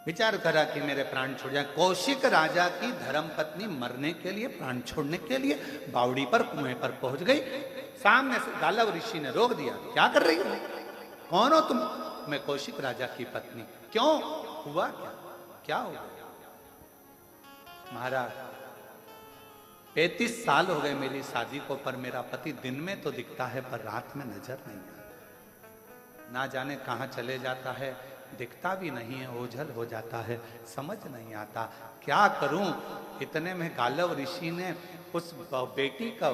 विचार करा कि मेरे प्राण छोड़ जाए। कौशिक राजा की धर्मपत्नी मरने के लिए, प्राण छोड़ने के लिए बावड़ी पर, कुएं पर पहुंच गई। सामने से गालव ऋषि ने रोक दिया, क्या कर रही हो, कौन हो तुम? मैं कौशिक राजा की पत्नी। क्यों, हुआ क्या, क्या हुआ? महाराज 35 साल हो गए मेरी शादी को, पर मेरा पति दिन में तो दिखता है पर रात में नजर नहीं आता। ना जाने कहां चले जाता है, दिखता भी नहीं है, ओझल हो जाता है, समझ नहीं आता क्या करूं। इतने में गालव ऋषि ने उस बेटी का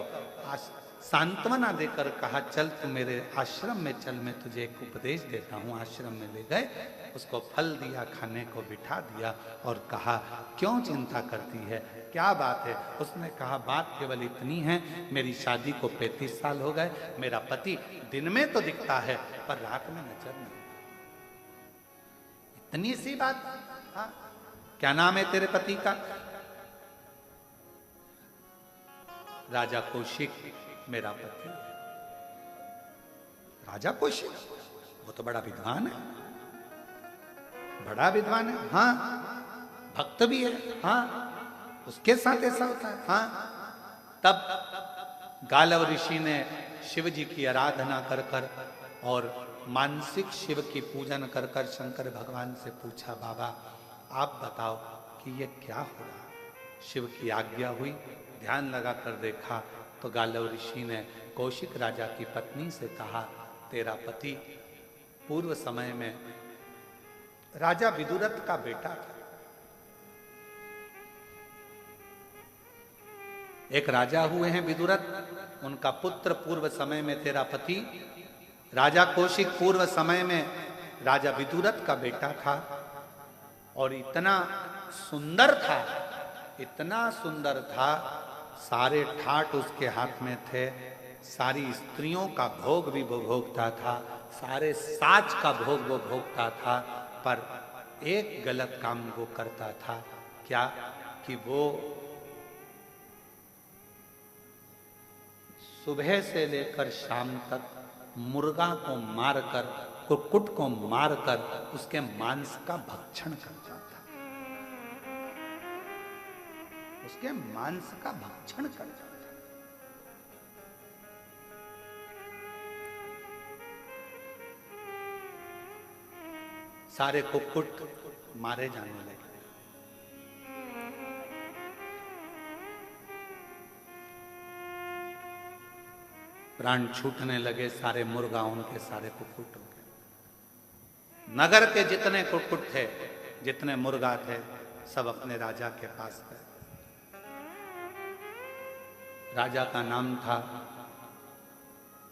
सांत्वना देकर कहा, चल तू मेरे आश्रम में चल, मैं तुझे एक उपदेश देता हूँ। आश्रम में ले गए, उसको फल दिया, खाने को बिठा दिया और कहा, क्यों चिंता करती है, क्या बात है। उसने कहा, बात केवल इतनी है, मेरी शादी को 35 साल हो गए, मेरा पति दिन में तो दिखता है पर रात में नजर नहीं। इतनी सी बात। हाँ, क्या नाम है तेरे पति का? राजा कौशिक मेरा पति। राजा कौशिक, वो तो बड़ा विद्वान है, बड़ा विद्वान है। हाँ, भक्त भी है। हाँ, उसके साथ ऐसा होता है। हाँ, तब गालव ऋषि ने शिव जी की आराधना कर कर और मानसिक शिव की पूजन कर कर शंकर भगवान से पूछा, बाबा आप बताओ कि ये क्या हो रहा। शिव की आज्ञा हुई, ध्यान लगा कर देखा तो गालव ऋषि ने कौशिक राजा की पत्नी से कहा, तेरा पति पूर्व समय में राजा विदुरथ का बेटा था। एक राजा हुए हैं विदुरथ, उनका पुत्र पूर्व समय में तेरा पति राजा कौशिक पूर्व समय में राजा विदुरथ का बेटा था। और इतना सुंदर था, इतना सुंदर था, सारे ठाट उसके हाथ में थे, सारी स्त्रियों का भोग भी वो भोगता था, सारे साज का भोग वो भोगता था। पर एक गलत काम वो करता था, क्या कि वो सुबह से लेकर शाम तक मुर्गा को मारकर, कुक्कुट को मारकर उसके मांस का भक्षण करता था, उसके मांस का भक्षण करता था। सारे कुक्कुट मारे जाने लगे। प्राण छूटने लगे, सारे मुर्गा उनके, सारे कुक्कुट उनके। नगर के जितने कुक्कुट थे, जितने मुर्गा थे, सब अपने राजा के पास गए। राजा का नाम था,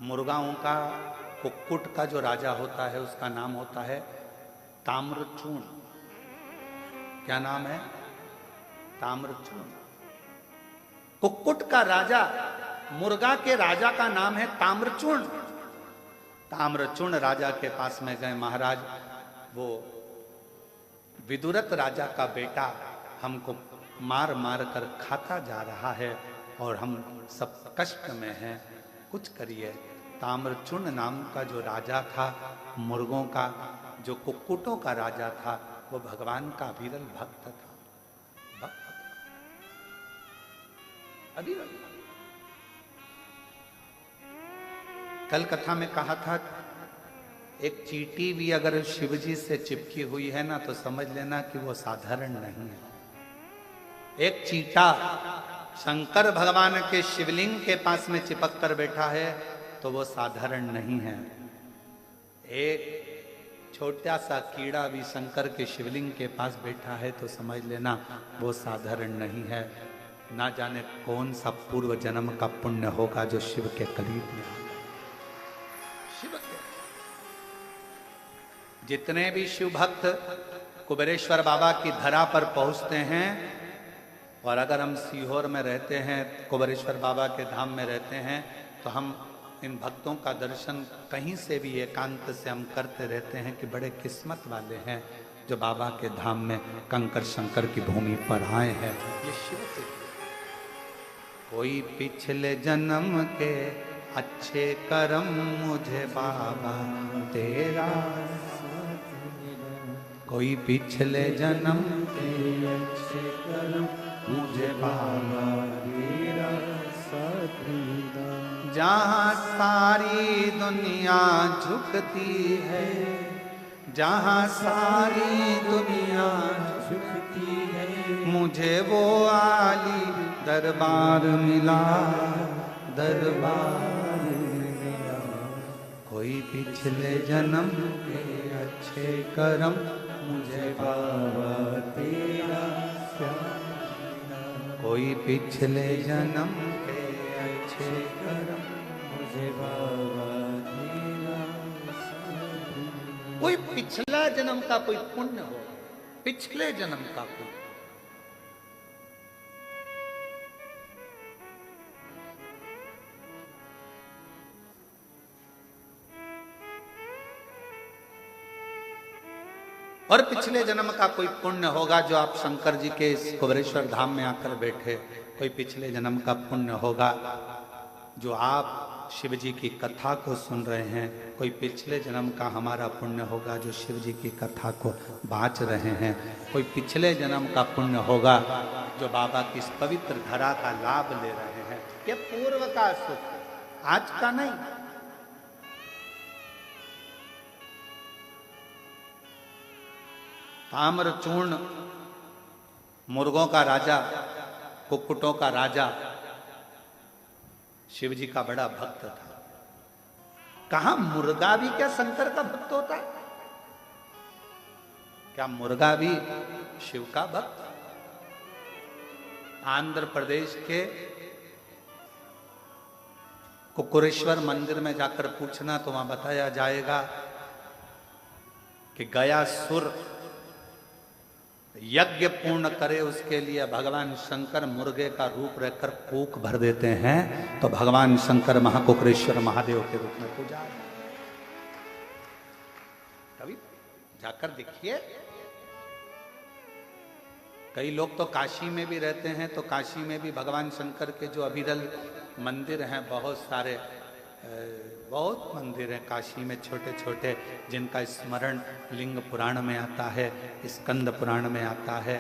मुर्गाओं का, कुक्कुट का जो राजा होता है उसका नाम होता है ताम्रचूर्ण। क्या नाम है? ताम्रचूर्ण। कुक्कुट का राजा, मुर्गा के राजा का नाम है ताम्रचूर्ण। ताम्रचूर्ण राजा के पास में गए, महाराज वो विदुरथ राजा का बेटा हमको मार मार कर खाता जा रहा है और हम सब कष्ट में हैं, कुछ करिए। ताम्रचूर्ण नाम का जो राजा था, मुर्गों का, जो कुक्कुटों का राजा था, वो भगवान का अविरल भक्त था, भक्त था, अविरल। कल कथा में कहा था, एक चींटी भी अगर शिव जी से चिपकी हुई है ना, तो समझ लेना कि वो साधारण नहीं है। एक चींटा शंकर भगवान के शिवलिंग के पास में चिपक कर बैठा है तो वो साधारण नहीं है। एक छोटा सा कीड़ा भी शंकर के शिवलिंग के पास बैठा है तो समझ लेना वो साधारण नहीं है। ना जाने कौन सा पूर्व जन्म का पुण्य होगा जो शिव के करीब में होगा। शिव के जितने भी शिव भक्त कुबेरेश्वर बाबा की धरा पर पहुंचते हैं, और अगर हम सीहोर में रहते हैं, कुबेरेश्वर बाबा के धाम में रहते हैं, तो हम इन भक्तों का दर्शन कहीं से भी एकांत से हम करते रहते हैं कि बड़े किस्मत वाले हैं जो बाबा के धाम में कंकर शंकर की भूमि पर आए हैं। ये शिव के कोई पिछले जन्म के अच्छे कर्म मुझे बाबा तेरा, कोई पिछले जन्म के अच्छे कर्म मुझे बाबा तेरा साथ। जहाँ सारी दुनिया झुकती है, जहाँ सारी दुनिया झुकती है, मुझे वो आली दरबार मिला, दरबार मिला। कोई पिछले जन्म के अच्छे करम, मुझे बाबा तेरा कोई पिछले जन्म के अच्छे कर्म, मुझे बाबा तेरा कोई पिछला जन्म का कोई पुण्य हो, पिछले जन्म का कोई। और पिछले जन्म का कोई पुण्य होगा जो आप शंकर जी के इस कुबरेश्वर धाम में आकर बैठे, कोई पिछले जन्म का पुण्य होगा जो आप शिव जी की कथा को सुन रहे हैं, कोई पिछले जन्म का हमारा पुण्य होगा जो शिव जी की कथा को बाँच रहे हैं, कोई पिछले जन्म का पुण्य होगा जो बाबा की इस पवित्र धरा का लाभ ले रहे हैं। ये पूर्व का सुख, आज का नहीं। ताम्रचूर्ण मुर्गों का राजा, कुक्कुटों का राजा, शिव जी का बड़ा भक्त था। कहा मुर्गा भी क्या शंकर का भक्त होता है? क्या मुर्गा भी शिव का भक्त? आंध्र प्रदेश के कुकुरेश्वर मंदिर में जाकर पूछना तो वहां बताया जाएगा कि गयासुर यज्ञ पूर्ण करे, उसके लिए भगवान शंकर मुर्गे का रूप रहकर कूक भर देते हैं, तो भगवान शंकर महाकुकरेश्वर महादेव के रूप में पूजा। कभी जाकर देखिए। कई लोग तो काशी में भी रहते हैं, तो काशी में भी भगवान शंकर के जो अविरल मंदिर हैं, बहुत सारे बहुत मंदिर हैं काशी में छोटे छोटे, जिनका स्मरण लिंग पुराण में आता है, स्कंद पुराण में आता है,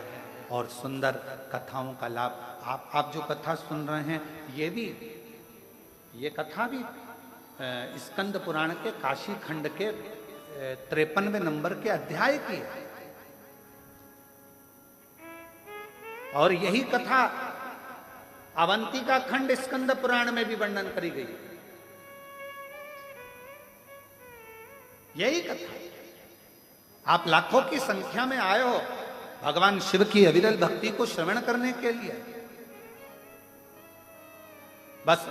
और सुंदर कथाओं का लाभ। आप जो कथा सुन रहे हैं, ये कथा भी स्कंद पुराण के काशी खंड के 53वें नंबर के अध्याय की है। और यही कथा अवंतिका खंड स्कंद पुराण में भी वर्णन करी गई है। यही कथा। आप लाखों की संख्या में आए हो भगवान शिव की अविरल भक्ति को श्रवण करने के लिए। बस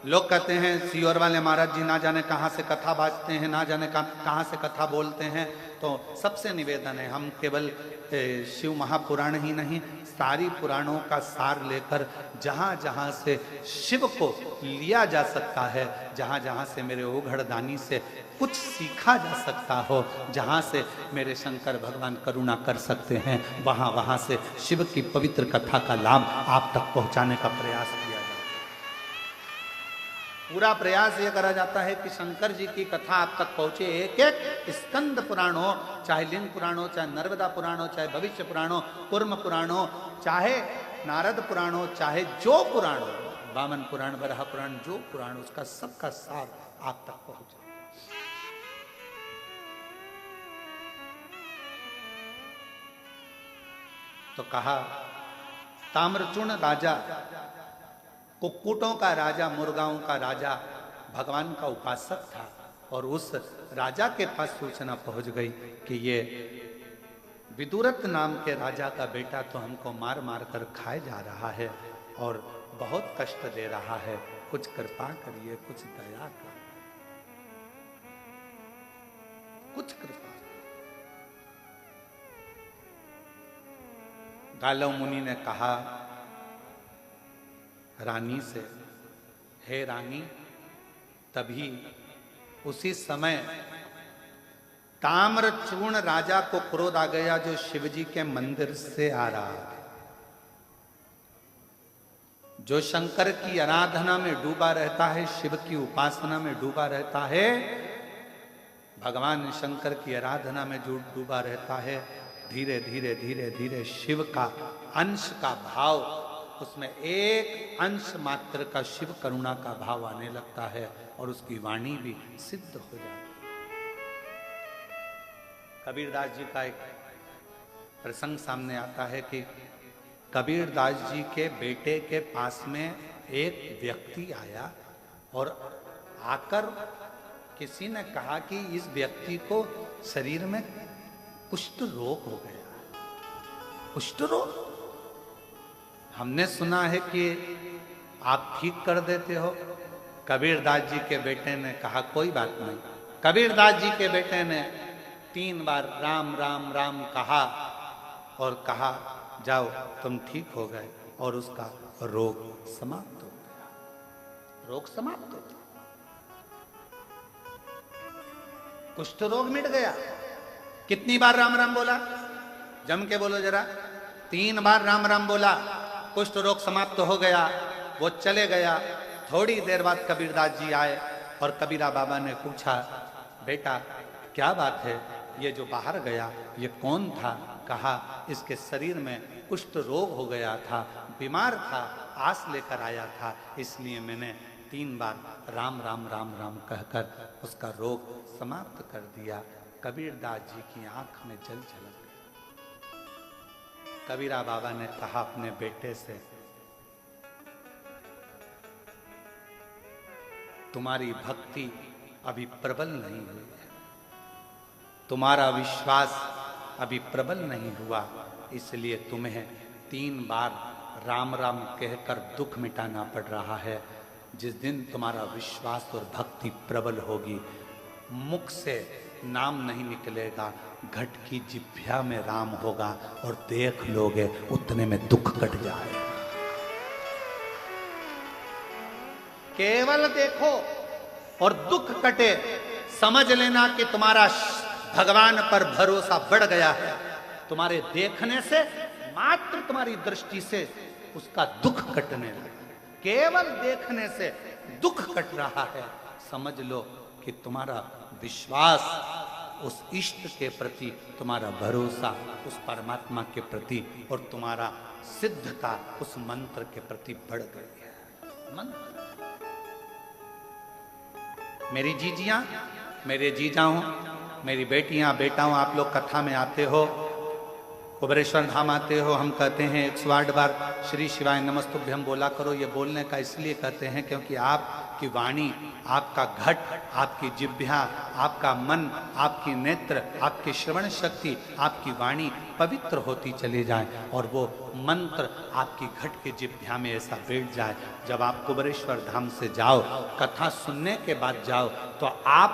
लोग कहते हैं सीहोर वाले महाराज जी ना जाने कहां से कथा बाजते हैं, ना जाने कहां से कथा बोलते हैं। तो सबसे निवेदन है, हम केवल शिव महापुराण ही नहीं, सारी पुराणों का सार लेकर जहां जहां से शिव को लिया जा सकता है, जहां जहां से मेरे ओघड़दानी से कुछ सीखा जा सकता हो, जहां से मेरे शंकर भगवान करुणा कर सकते हैं, वहां वहां से शिव की पवित्र कथा का लाभ आप तक पहुंचाने का प्रयास किया जाए। पूरा प्रयास ये करा जाता है कि शंकर जी की कथा आप तक पहुंचे। एक एक स्कंद पुराण हो, चाहे लिंग पुराण हो, चाहे नर्मदा पुराण हो, चाहे भविष्य पुराण हो, कूर्म पुराण हो, चाहे नारद पुराण हो, चाहे जो पुराण हो, वामन पुराण, वराह पुराण, जो पुराण, उसका सबका सार आप तक पहुंचे। तो कहा ताम्रचूर्ण राजा, कुक्कुटों का राजा, मुर्गाओं का राजा, भगवान का उपासक था, और उस राजा के पास सूचना पहुंच गई कि ये विदुरथ नाम के राजा का बेटा तो हमको मार मार कर खाए जा रहा है और बहुत कष्ट दे रहा है, कुछ कृपा करिए, कुछ दया करिए, कुछ कृपा। गालव मुनि ने कहा रानी से, हे रानी, तभी उसी समय ताम्रचूर्ण राजा को क्रोध आ गया जो शिवजी के मंदिर से आ रहा है, जो शंकर की आराधना में डूबा रहता है, शिव की उपासना में डूबा रहता है, भगवान शंकर की आराधना में जो डूबा रहता है, धीरे धीरे धीरे धीरे शिव का अंश का भाव, उसमें एक अंश मात्र का शिव करुणा का भाव आने लगता है और उसकी वाणी भी सिद्ध हो जाती है। कबीरदास जी का एक प्रसंग सामने आता है कि कबीरदास जी के बेटे के पास में एक व्यक्ति आया और आकर किसी ने कहा कि इस व्यक्ति को शरीर में कुष्ठ रोग हो गया। कुष्ठ रोग? हमने सुना है कि आप ठीक कर देते हो। कबीरदास जी के बेटे ने कहा कोई बात नहीं। कबीरदास जी के बेटे ने 3 बार राम राम राम कहा और कहा जाओ तुम ठीक हो गए, और उसका रोग समाप्त हो गया। रोग समाप्त हो गया, कुष्ठ रोग मिट गया। कितनी बार राम राम बोला? जम के बोलो जरा। 3 बार राम राम बोला, कुष्ठ रोग समाप्त हो गया। वो चले गया। थोड़ी देर बाद कबीरदास जी आए और कबीरा बाबा ने पूछा, बेटा क्या बात है, ये जो बाहर गया ये कौन था? कहा इसके शरीर में कुष्ठ रोग हो गया था, बीमार था, आस लेकर आया था, इसलिए मैंने 3 बार राम राम राम राम कहकर उसका रोग समाप्त कर दिया। कबीरदास जी की आंख में जल झलक गया। कबीरा बाबा ने कहा अपने बेटे से, तुम्हारी भक्ति अभी प्रबल नहीं हुई है, तुम्हारा विश्वास अभी प्रबल नहीं हुआ, इसलिए तुम्हें 3 बार राम राम कहकर दुख मिटाना पड़ रहा है। जिस दिन तुम्हारा विश्वास और भक्ति प्रबल होगी, मुख से नाम नहीं निकलेगा, घट की जिभ्या में राम होगा और देख लोगे उतने में दुख कट जाएगा। केवल देखो और दुख कटे, समझ लेना कि तुम्हारा भगवान पर भरोसा बढ़ गया है। तुम्हारे देखने से, मात्र तुम्हारी दृष्टि से उसका दुख कटने लगा। केवल देखने से दुख कट रहा है, समझ लो कि तुम्हारा विश्वास उस इष्ट के प्रति, तुम्हारा भरोसा उस परमात्मा के प्रति और तुम्हारा सिद्धता उस मंत्र के प्रति बढ़ गई है। मंत्र। मेरी जीजियां, मेरे जीजाओं, मेरी बेटियां, बेटाओं, आप लोग कथा में आते हो, कुबरेश्वर धाम आते हो, हम कहते हैं 108 बार श्री शिवाय नमस्तुभ्यम बोला करो। ये बोलने का इसलिए कहते हैं क्योंकि आपकी वाणी, आपका घट, आपकी जिह्वा, आपका मन, आपकी नेत्र, आपकी श्रवण शक्ति, आपकी वाणी पवित्र होती चली जाए और वो मंत्र आपकी घट के जिह्वा में ऐसा बैठ जाए। जब आप कुबरेश्वर धाम से जाओ, कथा सुनने के बाद जाओ, तो आप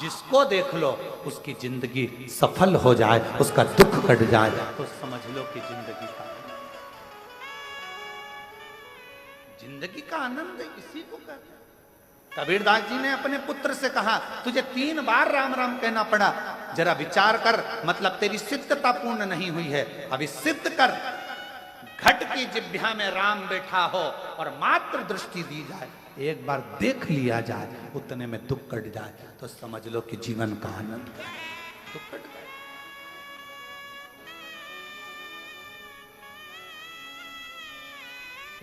जिसको देख लो उसकी जिंदगी सफल हो जाए, उसका दुख कट जाए, तो समझ लो कि जिंदगी का आनंद इसी को कहते हैं। कबीरदास जी ने अपने पुत्र से कहा, तुझे 3 बार राम राम कहना पड़ा, जरा विचार कर, मतलब तेरी सिद्धता पूर्ण नहीं हुई है, अभी सिद्ध कर। घट की जिह्वा में राम बैठा हो और मात्र दृष्टि दी जाए, एक बार देख लिया जाए, उतने में दुख कट जाए, तो समझ लो कि जीवन का आनंद दुख कट गया।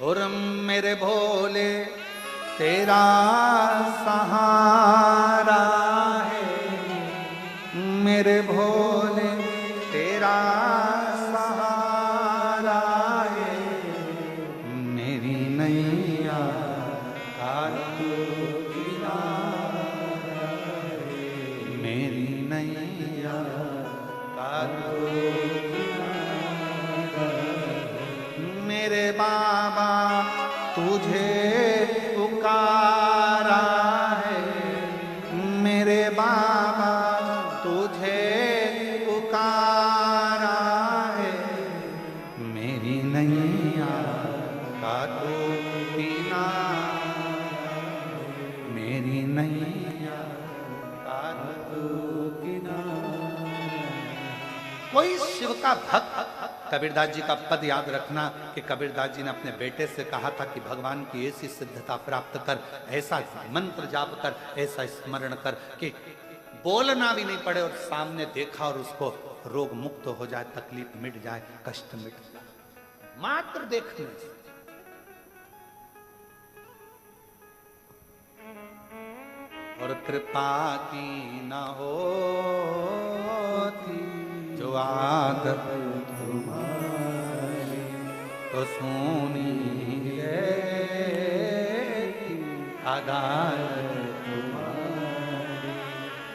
और मेरे भोले तेरा सहारा है, मेरे भोले तेरा सहारा है, मेरी नैया का तू किनारा है, मेरी नैया का तू किनारा है, मेरे बाबा तुझे पुकारा है, मेरे बाबा तुझे पुकारा है, मेरी नैया का तू किनारा, मेरी नैया का तू किनारा। कोई शिव का भक्त, कबीरदास जी का पद याद रखना कि कबीरदास जी ने अपने बेटे से कहा था कि भगवान की ऐसी सिद्धता प्राप्त कर, ऐसा मंत्र जाप कर, ऐसा स्मरण कर कि बोलना भी नहीं पड़े और सामने देखा और उसको रोग मुक्त हो जाए, तकलीफ मिट जाए, कष्ट मिट जाए, मात्र देखने से। और कृपा की न होती जो आदत तुम्हारी, तो सुनी है आधार तुम्हारी,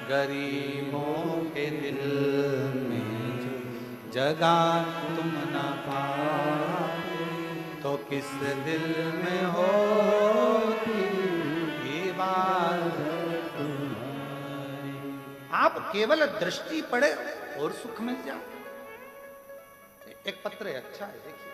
गरीबों के दिल में जगा तुम न पाते तो किस दिल में होती ये बात तुम्हारी। आप केवल दृष्टि पड़े और सुख मिल जाए। एक पत्र है, अच्छा है, देखिए।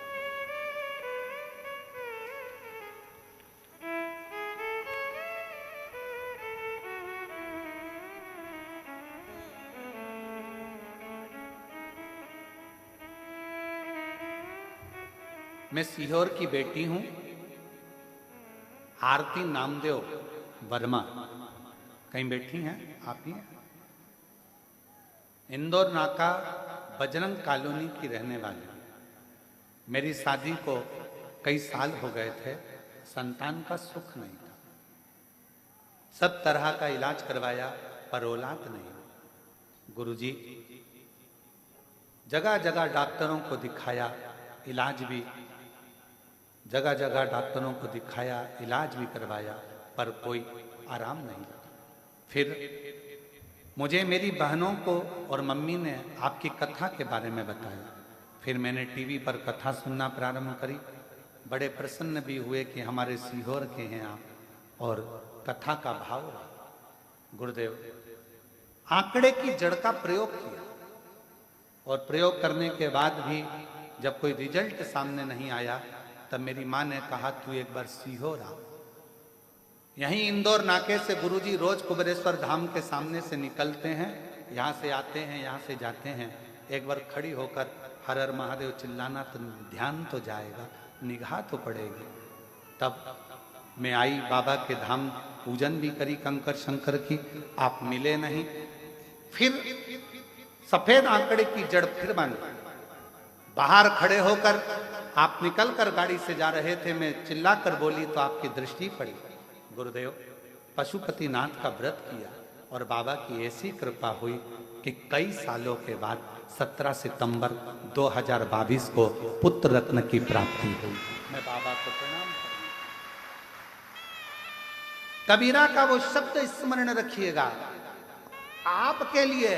मैं सीहोर की बेटी हूं, आरती नामदेव वर्मा। कहीं बैठी हैं आप ही हैं? इंदौर नाका बजरंग कॉलोनी की रहने वाली। मेरी शादी को कई साल हो गए थे, संतान का सुख नहीं था। सब तरह का इलाज करवाया पर औलाद नहीं। गुरुजी जगह जगह डॉक्टरों को दिखाया, इलाज भी जगह जगह डॉक्टरों को दिखाया, इलाज भी करवाया पर कोई आराम नहीं। फिर मुझे मेरी बहनों को और मम्मी ने आपकी कथा के बारे में बताया। फिर मैंने टीवी पर कथा सुनना प्रारंभ करी। बड़े प्रसन्न भी हुए कि हमारे सीहोर के हैं आप, और कथा का भाव रहा। गुरुदेव आंकड़े की जड़ का प्रयोग किया, और प्रयोग करने के बाद भी जब कोई रिजल्ट सामने नहीं आया तब मेरी माँ ने कहा तू एक बार सीहोर आ। यहीं इंदौर नाके से गुरुजी रोज कुबेरेश्वर धाम के सामने से निकलते हैं, यहाँ से आते हैं, यहाँ से जाते हैं। एक बार खड़ी होकर हर हर महादेव चिल्लाना तो ध्यान तो जाएगा, निगाह तो पड़ेगी। तब मैं आई, बाबा के धाम पूजन भी करी कंकर शंकर की, आप मिले नहीं। फिर सफेद आंकड़े की जड़ फिर बन बाहर खड़े होकर आप निकलकर गाड़ी से जा रहे थे, मैं चिल्लाकर बोली तो आपकी दृष्टि पड़ी। गुरुदेव पशुपतिनाथ का व्रत किया और बाबा की ऐसी कृपा हुई कि कई सालों के बाद 17 सितंबर 2022 को पुत्र रत्न की प्राप्ति हुई। मैं बाबा को प्रणाम करूं। कबीरा का वो शब्द स्मरण रखिएगा, आपके लिए।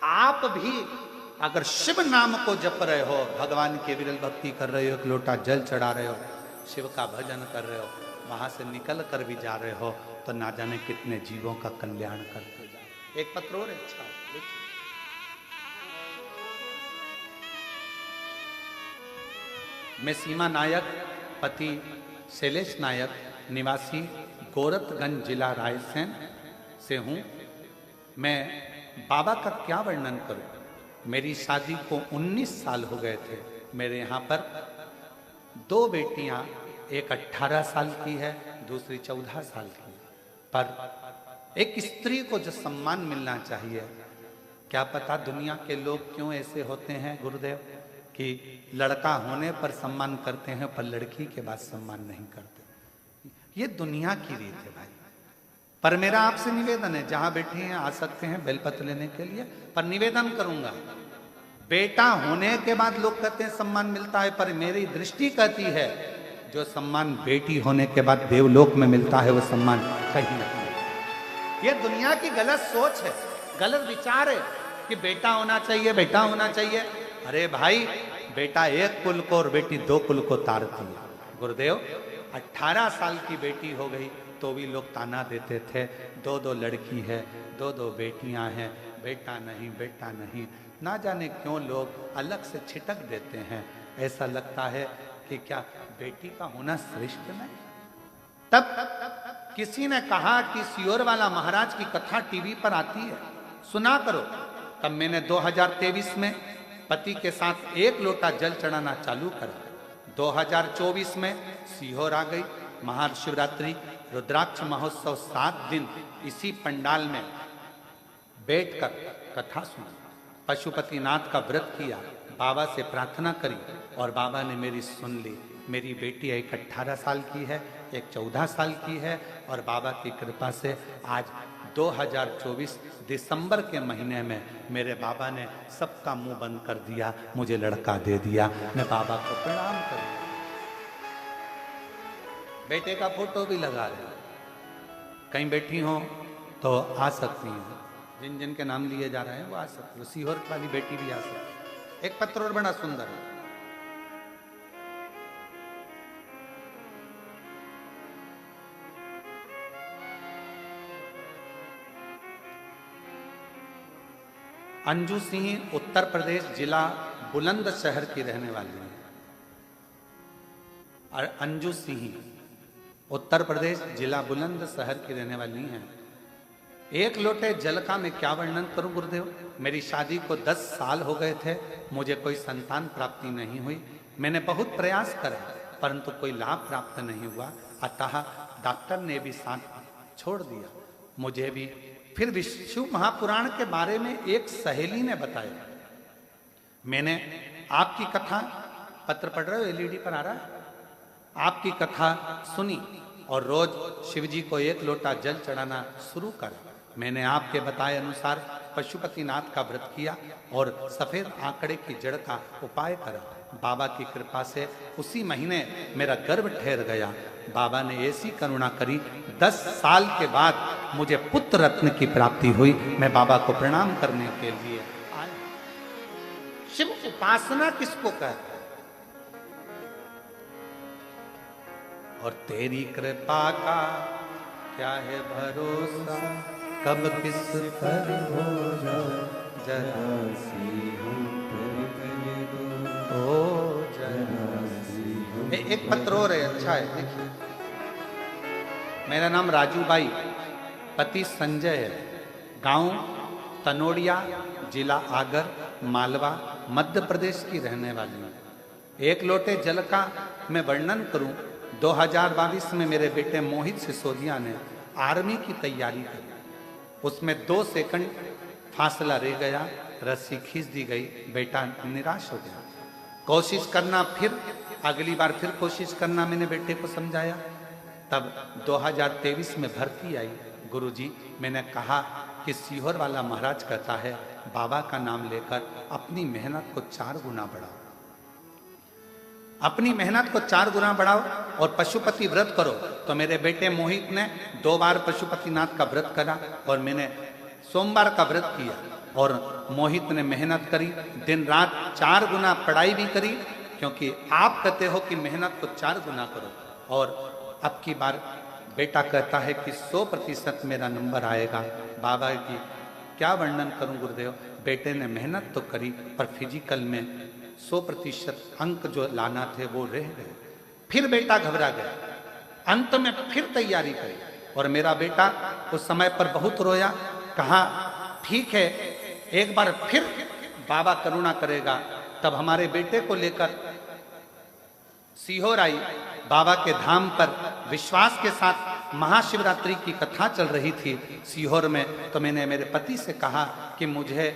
आप भी अगर शिव नाम को जप रहे हो, भगवान की विरल भक्ति कर रहे हो, एक लोटा जल चढ़ा रहे हो, शिव का भजन कर रहे हो, वहां से निकल कर भी जा रहे हो तो ना जाने कितने जीवों का कल्याण करते जाओ। एक पत्र और अच्छा देखिए। मैं सीमा नायक, पति शैलेश नायक, निवासी गोरखगंज जिला रायसेन से हूं। मैं बाबा का क्या वर्णन करूं। मेरी शादी को 19 साल हो गए थे। मेरे यहाँ पर 2 बेटियां, एक 18 साल की है, दूसरी 14 साल की है। पर एक स्त्री को जो सम्मान मिलना चाहिए, क्या पता दुनिया के लोग क्यों ऐसे होते हैं गुरुदेव कि लड़का होने पर सम्मान करते हैं पर लड़की के बाद सम्मान नहीं करते। ये दुनिया की रीत है भाई। पर मेरा आपसे निवेदन है, जहां बैठे हैं आ सकते हैं बेलपत्र लेने के लिए, पर निवेदन करूंगा, बेटा होने के बाद लोग कहते हैं सम्मान मिलता है, पर मेरी दृष्टि कहती है जो सम्मान बेटी होने के बाद देवलोक में मिलता है वो सम्मान कहीं नहीं। ये दुनिया की गलत सोच है, गलत विचार है कि बेटा होना चाहिए, बेटा होना चाहिए। अरे भाई, बेटा एक कुल को और बेटी 2 कुल को तारती है। गुरुदेव 18 साल की बेटी हो गई तो भी लोग ताना देते थे, 2 लड़की है, 2 बेटियां हैं, बेटा नहीं, बेटा नहीं। ना जाने क्यों लोग अलग से छिटक देते हैं। ऐसा लगता है कि क्या बेटी का होना श्रेष्ठ नहीं। तब किसी ने कहा कि सियोर वाला महाराज की कथा टीवी पर आती है, सुना करो। तब मैंने 2023 में पति के साथ 1 लोटा जल चढ़ाना चालू करा। 2024 में सीहोर आ गई, महाशिवरात्रि रुद्राक्ष महोत्सव 7 दिन इसी पंडाल में बैठकर कथा सुनी, पशुपतिनाथ का व्रत किया, बाबा से प्रार्थना करी और बाबा ने मेरी सुन ली। मेरी बेटी एक 18 साल की है, एक 14 साल की है, और बाबा की कृपा से आज 2024 दिसंबर के महीने में मेरे बाबा ने सबका मुंह बंद कर दिया, मुझे लड़का दे दिया। मैं बाबा को प्रणाम करूं। बेटे का फोटो भी लगा रहे, कहीं बैठी हो तो आ सकती हैं, जिन जिन के नाम लिए जा रहे हैं वो आ सकते हैं। सीहोर वाली बेटी भी आ सकती है। एक पत्र और बड़ा सुंदर है। अंजू सिंह उत्तर प्रदेश जिला बुलंदशहर की रहने वाली है। और अंजू सिंह उत्तर प्रदेश जिला बुलंदशहर की रहने वाली हैं। एक लोटे जल का मैं क्या वर्णन करूं गुरुदेव। मेरी शादी को 10 साल हो गए थे, मुझे कोई संतान प्राप्ति नहीं हुई। मैंने बहुत प्रयास करा परंतु कोई लाभ प्राप्त नहीं हुआ, अतः डॉक्टर ने भी साथ छोड़ दिया। मुझे भी फिर विष्णु महापुराण के बारे में एक सहेली ने बताया। मैंने आपकी कथा, पत्र पढ़ रहे हो, एलईडी पर आ रहा है, आपकी कथा सुनी और रोज शिवजी को 1 लोटा जल चढ़ाना शुरू करा। मैंने आपके बताए अनुसार पशुपतिनाथ का व्रत किया और सफेद आंकड़े की जड़ का उपाय करा। बाबा की कृपा से उसी महीने मेरा गर्भ ठहर गया। बाबा ने ऐसी करुणा करी, 10 साल के बाद मुझे पुत्र रत्न की प्राप्ति हुई। मैं बाबा को प्रणाम करने के लिए आया। शिव उपासना किसको कहते हैं? और तेरी कृपा का क्या है भरोसा, कब किस पर हो जरा सी हम पर कर दो, ओ जरा सी। एक पत्र और है, अच्छा है, देखिए। मेरा नाम राजू बाई, पति संजय है, गांव तनोड़िया, जिला आगर, मालवा, मध्य प्रदेश की रहने वाली हूँ। 1 लोटे जल का मैं वर्णन करूं। 2022 में मेरे बेटे मोहित सिसोदिया ने आर्मी की तैयारी की। उसमें 2 सेकंड फासला रह गया, रस्सी खींच दी गई, बेटा निराश हो गया। कोशिश करना, फिर अगली बार फिर कोशिश करना, मैंने बेटे को समझाया। तब 2023 में भर्ती आई। गुरुजी, मैंने कहा कि सीहोर वाला महाराज कहता है बाबा का नाम लेकर अपनी मेहनत को 4 गुना बढ़ाओ, अपनी मेहनत को 4 गुना बढ़ाओ और पशुपति व्रत करो। तो मेरे बेटे मोहित ने 2 बार पशुपतिनाथ का व्रत करा और मैंने सोमवार का व्रत किया। और मोहित ने मेहनत करी, दिन रात 4 गुना पढ़ाई भी करी, क्योंकि आप कहते हो कि मेहनत को 4 गुना करो। और अब की बार बेटा कहता है कि 100% मेरा नंबर आएगा। बाबा की क्या वर्णन करूं गुरुदेव। बेटे ने मेहनत तो करी पर फिजिकल में 100% अंक जो लाना थे वो रह गए। फिर बेटा घबरा गया, अंत में फिर तैयारी करी और मेरा बेटा उस समय पर बहुत रोया। कहा ठीक है, एक बार फिर बाबा करुणा करेगा। तब हमारे बेटे को लेकर सीहोर आई। बाबा के धाम पर विश्वास के साथ महाशिवरात्रि की कथा चल रही थी सीहोर में। तो मैंने मेरे पति से कहा कि मुझे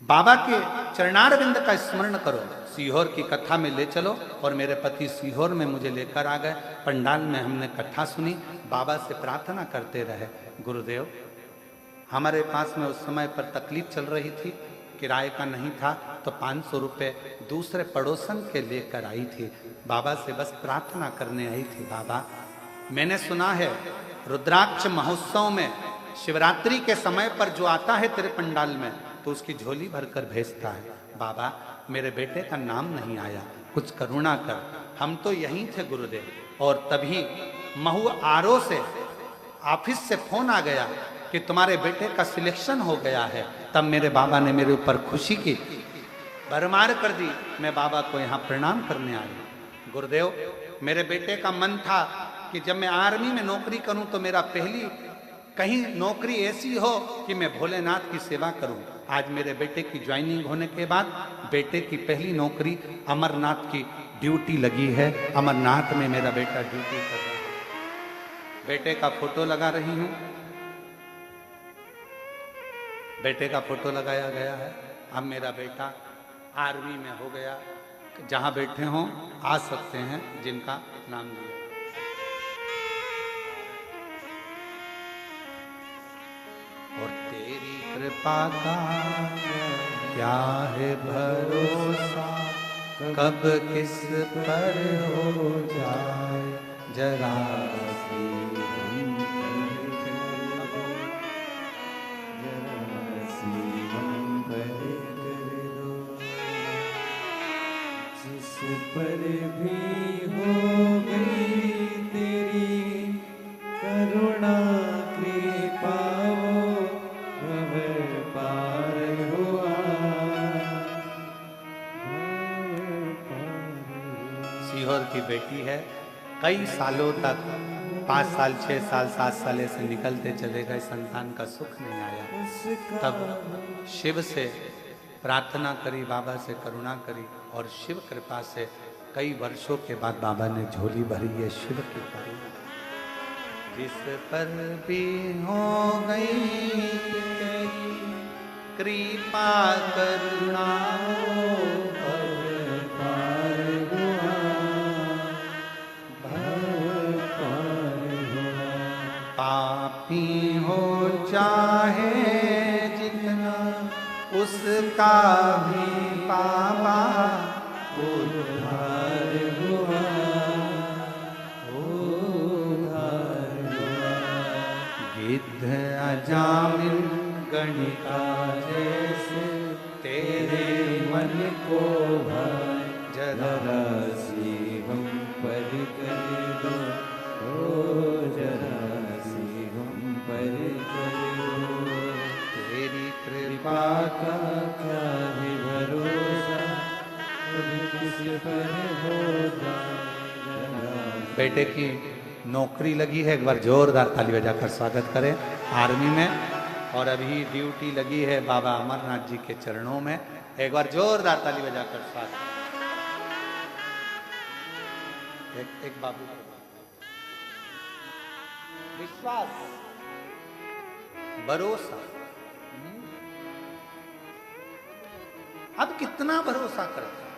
बाबा के चरणारविंद का स्मरण करो, सीहोर की कथा में ले चलो। और मेरे पति सीहोर में मुझे लेकर आ गए। पंडाल में हमने कथा सुनी, बाबा से प्रार्थना करते रहे। गुरुदेव, हमारे पास में उस समय पर तकलीफ चल रही थी, किराए का नहीं था, तो 500 रुपये दूसरे पड़ोसन के लेकर आई थी। बाबा से बस प्रार्थना करने आई थी। बाबा, मैंने सुना है रुद्राक्ष महोत्सव में शिवरात्रि के समय पर जो आता है तेरे पंडाल में, तो उसकी झोली भरकर भेजता है। बाबा, मेरे बेटे का नाम नहीं आया, कुछ करुणा कर। हम तो यहीं थे गुरुदेव। और तभी महू आरओ से ऑफिस से फोन आ गया कि तुम्हारे बेटे का सिलेक्शन हो गया है। तब मेरे बाबा ने मेरे ऊपर खुशी की भरमार कर दी। मैं बाबा को यहाँ प्रणाम करने आई। गुरुदेव, मेरे बेटे का मन था कि जब मैं आर्मी में नौकरी करूं तो मेरा पहली कहीं नौकरी ऐसी हो कि मैं भोलेनाथ की सेवा करूं। आज मेरे बेटे की ज्वाइनिंग होने के बाद बेटे की पहली नौकरी अमरनाथ की ड्यूटी लगी है। अमरनाथ में मेरा बेटा ड्यूटी कर रहा है। बेटे का फोटो लगा रही हूं, बेटे का फोटो लगाया गया है। अब मेरा बेटा आर्मी में हो गया। जहां बैठे हों आ सकते हैं जिनका नाम लिया। और तेरी कृपा का क्या है भरोसा, कब किस पर हो जाए जरा सी हम पर भी हो गई तेरी करुणा कृपा वो भव पार हुआ। सीहोर की बेटी है, कई सालों तक 5 साल 6 साल 7 साल ऐसे निकलते चले गए, संतान का सुख नहीं आया। तब शिव से प्रार्थना करी, बाबा से करुणा करी और शिव कृपा से कई वर्षों के बाद बाबा ने झोली भरी। ये शिव की करुणा, जिस पर भी हो गई तेरी कृपा करुणा पापी हो चाहे जितना उसका भी पापा उद्धार हुआ, उद्धार हुआ। गिद्ध अजामिल गणिका जैसे तेरे मन को भाए, जरा सी हम पर कर दो, जरा सी हम पर कर दो। तेरी कृपा का क्या है भरोसा, किस पर हो जाए। बेटे की नौकरी लगी है, एक बार जोरदार ताली बजाकर स्वागत करें आर्मी में। और अभी ड्यूटी लगी है बाबा अमरनाथ जी के चरणों में, एक बार जोरदार ताली बजाकर स्वागत। एक बाबू विश्वास, भरोसा। अब कितना भरोसा करते हैं।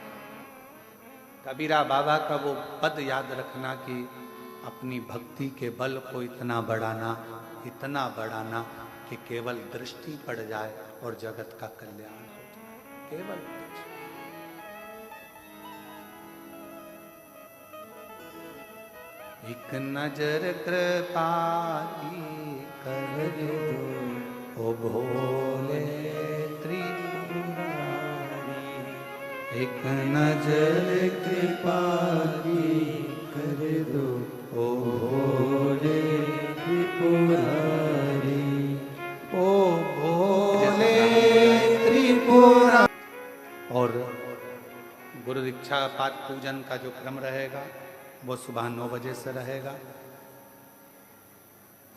कबीरा बाबा का वो पद याद रखना कि अपनी भक्ति के बल को इतना बढ़ाना कि केवल दृष्टि पड़ जाए और जगत का कल्याण हो जाए। केवल एक नजर कृपा की कर दो ओ भोले त्रिपुरारी, एक नजर कृपा की कर दो ओ भोले त्रिपुरारी, ओ भोले त्रिपुरारी। और गुरु दीक्षा पाठ पूजन का जो क्रम रहेगा वो सुबह 9 बजे से रहेगा।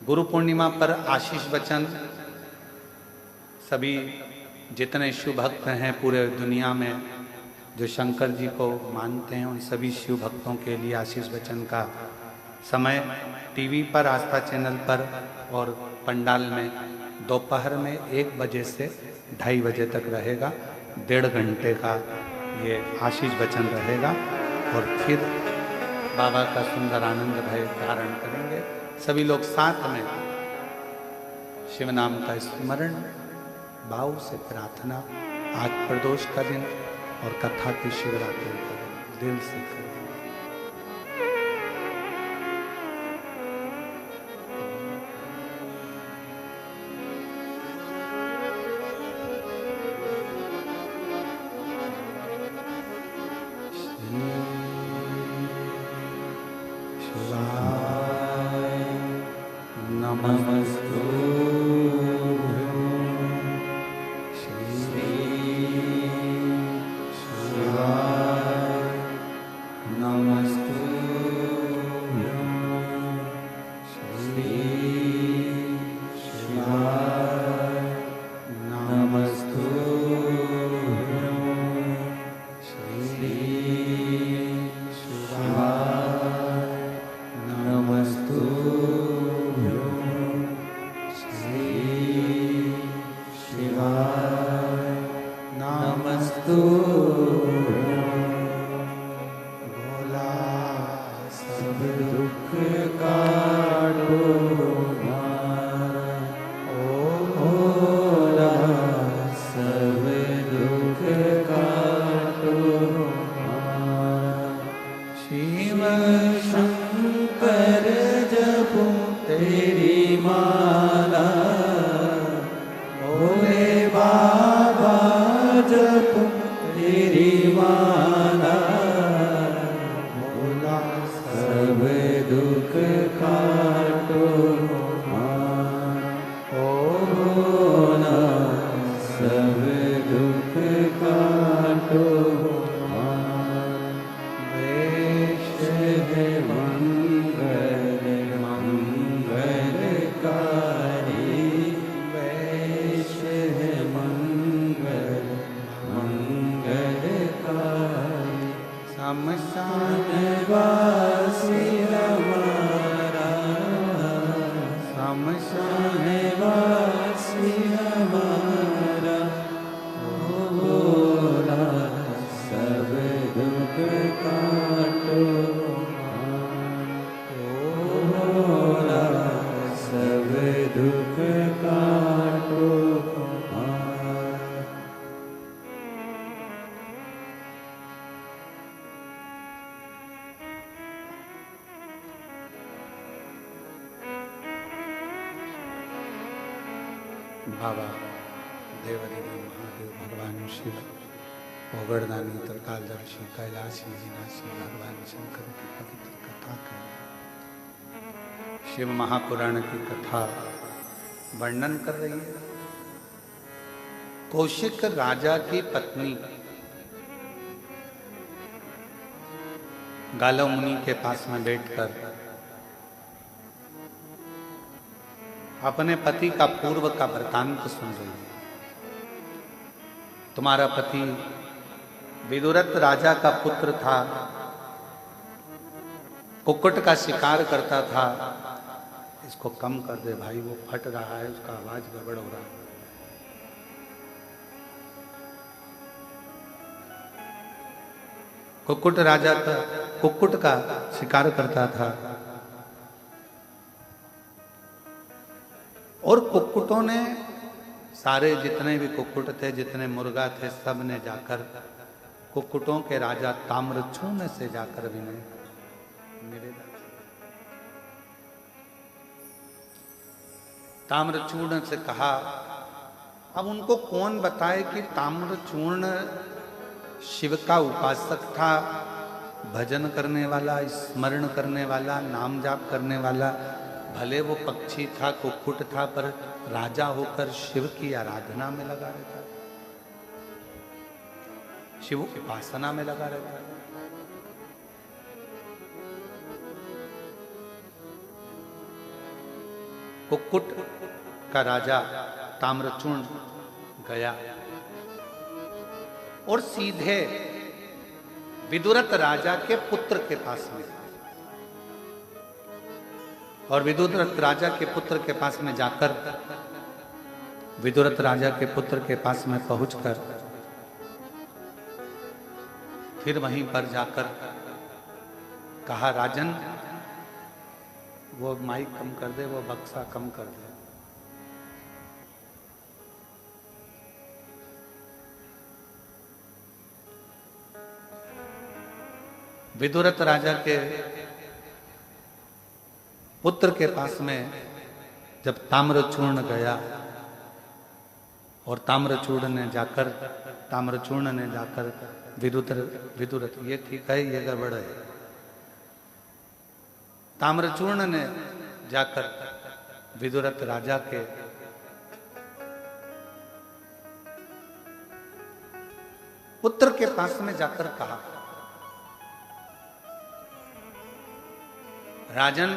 गुरु पूर्णिमा पर आशीष वचन सभी जितने शिव भक्त हैं पूरे दुनिया में जो शंकर जी को मानते हैं, उन सभी शिव भक्तों के लिए आशीष वचन का समय टीवी पर आस्था चैनल पर और पंडाल में दोपहर में 1 बजे से 2:30 बजे तक रहेगा। 1.5 घंटे का ये आशीष वचन रहेगा और फिर बाबा का सुंदर आनंद भय धारण करेंगे। सभी लोग साथ में शिव नाम का स्मरण, भाव से प्रार्थना। आज प्रदोष का दिन और कथा की शिवरात्रि का दिल से करें। शमशान वासी हमारा, शमशान वासी हमारा, ओ भोला सब दुख काटो, ओ भोला सब दुख काटो। बाबा देवदेवी महादेव भगवान शिव ओगड़दानी त्रिकालदर्शी कैलाशी विनाशी भगवान शंकर की पवित्र कथा कह शिव महापुराण की कथा वर्णन कर रही है। कौशिक राजा की पत्नी गालव मुनि के पास में बैठकर अपने पति का पूर्व का वृतांत सुन रही है। तुम्हारा पति विदुरथ राजा का पुत्र था, कुक्कुट का शिकार करता था। इसको कम कर दे भाई, वो फट रहा है, उसका आवाज गड़बड़ हो रहा है। कुक्कुट का शिकार करता था और कुक्कुटों ने, सारे जितने भी कुक्कुट थे, जितने मुर्गा थे, सब ने जाकर कुक्कुटों के राजा ताम्रचूर्ण से जाकर विनय निवेदन, ताम्रचूर्ण से कहा। अब उनको कौन बताए कि ताम्रचूर्ण शिव का उपासक था, भजन करने वाला, स्मरण करने वाला, नाम जाप करने वाला। भले वो पक्षी था, कुक्कुट था, पर राजा होकर शिव की आराधना में लगा रहता, शिव उपासना में लगा रहता। कुक्कुट का राजा ताम्रचूर्ण गया और सीधे विदुरथ राजा के पुत्र के पास में, और विदुरथ राजा के पुत्र के पास में जाकर, विदुरथ राजा के पुत्र के पास में पहुंचकर फिर वहीं पर जाकर कहा, राजन वो माइक कम कर दे, वो बक्सा कम कर दे। विदुरथ राजा के पुत्र के पास में जब ताम्रचूर्ण गया और ताम्रचूर्ण ने जाकर विदुरथ, ये ठीक है, ये गड़बड़ है। ताम्रचूर्ण ने जाकर विदुरथ राजा के पुत्र के पास में जाकर कहा, राजन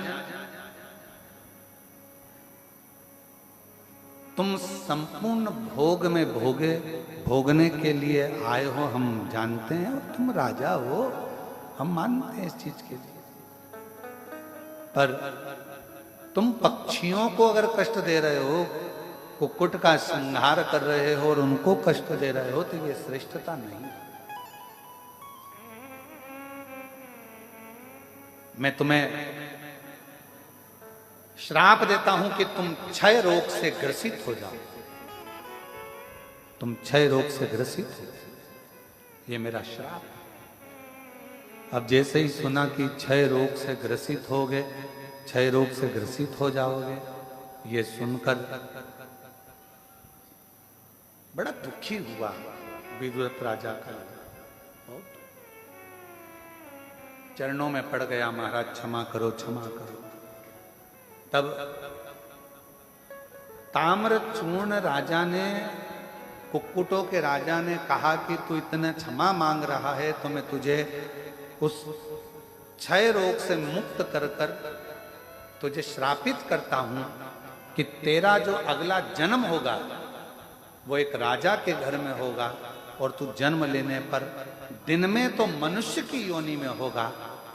तुम संपूर्ण भोग में भोगने के लिए आए हो, हम जानते हैं, और तुम राजा हो, हम मानते हैं इस चीज के लिए, पर तुम पक्षियों को अगर कष्ट दे रहे हो, कुक्कुट का संहार कर रहे हो और उनको कष्ट दे रहे हो, तो ये श्रेष्ठता नहीं। मैं तुम्हें श्राप देता हूं कि तुम क्षय रोग से ग्रसित हो जाओ, तुम क्षय रोग से ग्रसित हो, ये मेरा श्राप। अब जैसे ही सुना कि क्षय रोग से ग्रसित होगे, क्षय रोग से ग्रसित हो जाओगे, ये सुनकर बड़ा दुखी हुआ विदुरथ राजा का, चरणों में पड़ गया, महाराज क्षमा करो, क्षमा करो। तब ताम्रचूर्ण राजा ने, कुक्कुटों के राजा ने कहा कि तू इतना क्षमा मांग रहा है तो मैं तुझे उस क्षय रोग से मुक्त कर कर तुझे श्रापित करता हूं कि तेरा जो अगला जन्म होगा वो एक राजा के घर में होगा और तू जन्म लेने पर दिन में तो मनुष्य की योनि में होगा,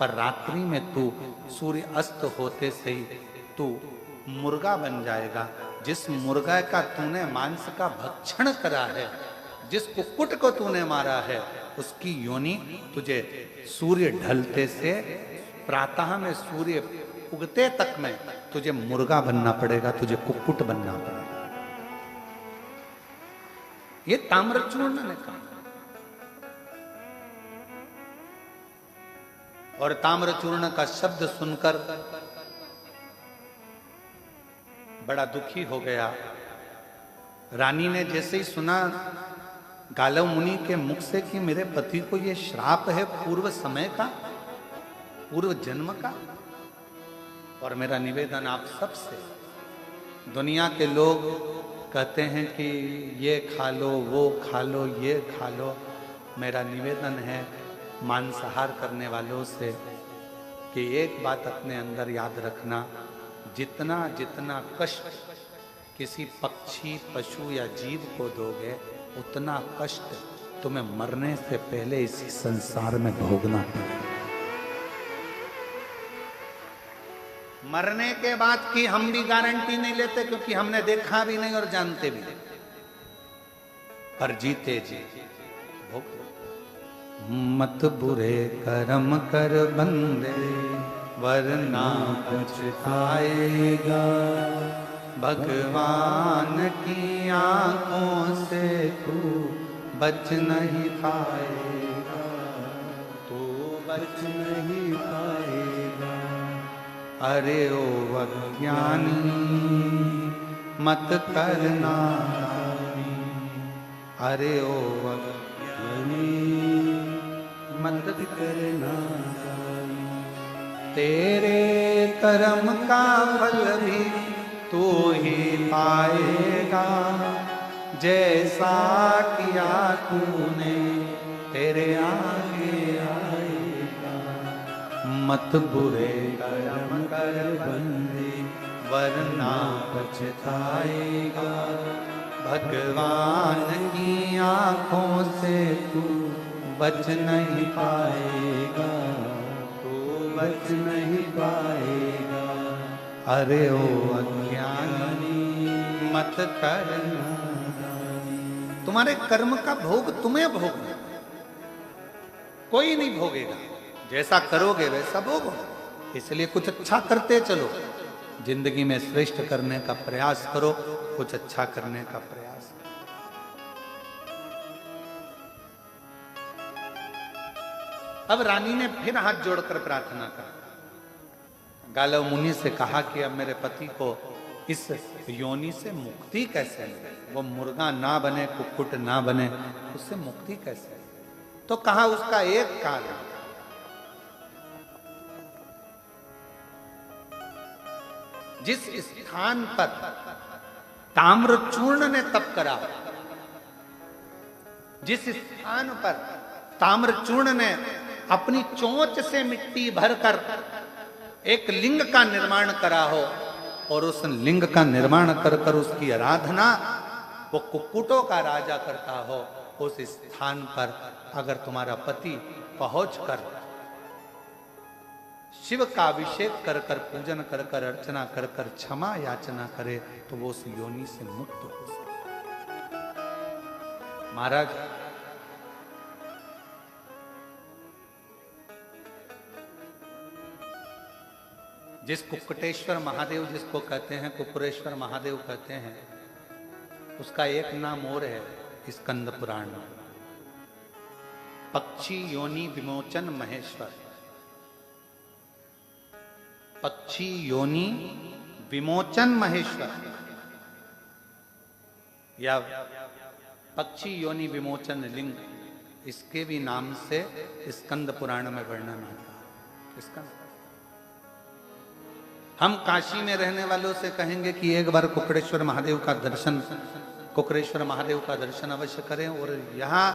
पर रात्रि में तू सूर्य अस्त होते से ही तू मुर्गा बन जाएगा। जिस मुर्गा का तूने मांस का भक्षण करा है, जिस कुक्कुट को तूने मारा है, उसकी योनि तुझे सूर्य ढलते से प्रातः में सूर्य उगते तक में तुझे मुर्गा बनना पड़ेगा, तुझे कुक्कुट बनना पड़ेगा। ये ताम्रचूर्ण ने कहा। और ताम्रचूर्ण का शब्द सुनकर बड़ा दुखी हो गया। रानी ने जैसे ही सुना गालव मुनि के मुख से कि मेरे पति को ये श्राप है पूर्व समय का, पूर्व जन्म का, और मेरा निवेदन आप सबसे, दुनिया के लोग कहते हैं कि ये खा लो, वो खा लो, ये खा लो, मेरा निवेदन है मांसाहार करने वालों से कि एक बात अपने अंदर याद रखना, जितना जितना कष्ट किसी पक्षी, पशु या जीव को दोगे, उतना कष्ट तुम्हें मरने से पहले इसी संसार में भोगना पड़ेगा। मरने के बाद की हम भी गारंटी नहीं लेते, क्योंकि हमने देखा भी नहीं और जानते भी नहीं, पर जीते जी भोग। मत बुरे कर्म कर बंदे, वरना पछताएगा, भगवान की आंखों से तू बच नहीं पाएगा, तू बच नहीं पाएगा। अरे ओ अज्ञानी मत करना, अरे ओ अज्ञानी मत करना, तेरे कर्म का फल भी तू ही पाएगा, जैसा किया तूने तेरे आगे आएगा। मत बुरे कर्म कर बंदे, वरना पछताएगा, भगवान की आंखों से तू बच नहीं पाएगा, तू बच नहीं पाएगा। अरे ओ अज्ञानी मत करना, तुम्हारे कर्म का भोग तुम्हें भोगना, कोई नहीं भोगेगा। जैसा करोगे वैसा भोगो। इसलिए कुछ अच्छा करते चलो, जिंदगी में श्रेष्ठ करने का प्रयास करो, कुछ अच्छा करने का प्रयास करो। अब रानी ने फिर हाथ जोड़कर प्रार्थना कर गालव मुनि से कहा कि अब मेरे पति को इस योनि से मुक्ति कैसे मिले, वो मुर्गा ना बने, कुक्कुट ना बने, उससे मुक्ति कैसे? तो कहा उसका एक कारण, जिस स्थान पर ताम्रचूर्ण ने तप करा, जिस स्थान पर ताम्रचूर्ण ने अपनी चोंच से मिट्टी भरकर एक लिंग का निर्माण करा हो, और उस लिंग का निर्माण कर कर उसकी आराधना वो कुक्कुटों का राजा करता हो, उस स्थान पर अगर तुम्हारा पति पहुंचकर शिव का अभिषेक कर कर, पूजन कर कर, अर्चना कर कर क्षमा याचना करे, तो वो उस योनि से मुक्त हो सकता। महाराज, जिस कुक्कुटेश्वर महादेव जिसको कहते हैं, कुक्कुरेश्वर महादेव कहते हैं, उसका एक नाम और है स्कंद पुराण में, पक्षी योनि विमोचन महेश्वर। पक्षी योनि विमोचन महेश्वर या पक्षी योनि विमोचन लिंग, इसके भी नाम से स्कंद पुराण में वर्णन आता है। हम काशी में रहने वालों से कहेंगे कि एक बार कुक्कुटेश्वर महादेव का दर्शन, कुक्कुरेश्वर महादेव का दर्शन अवश्य करें। और यहाँ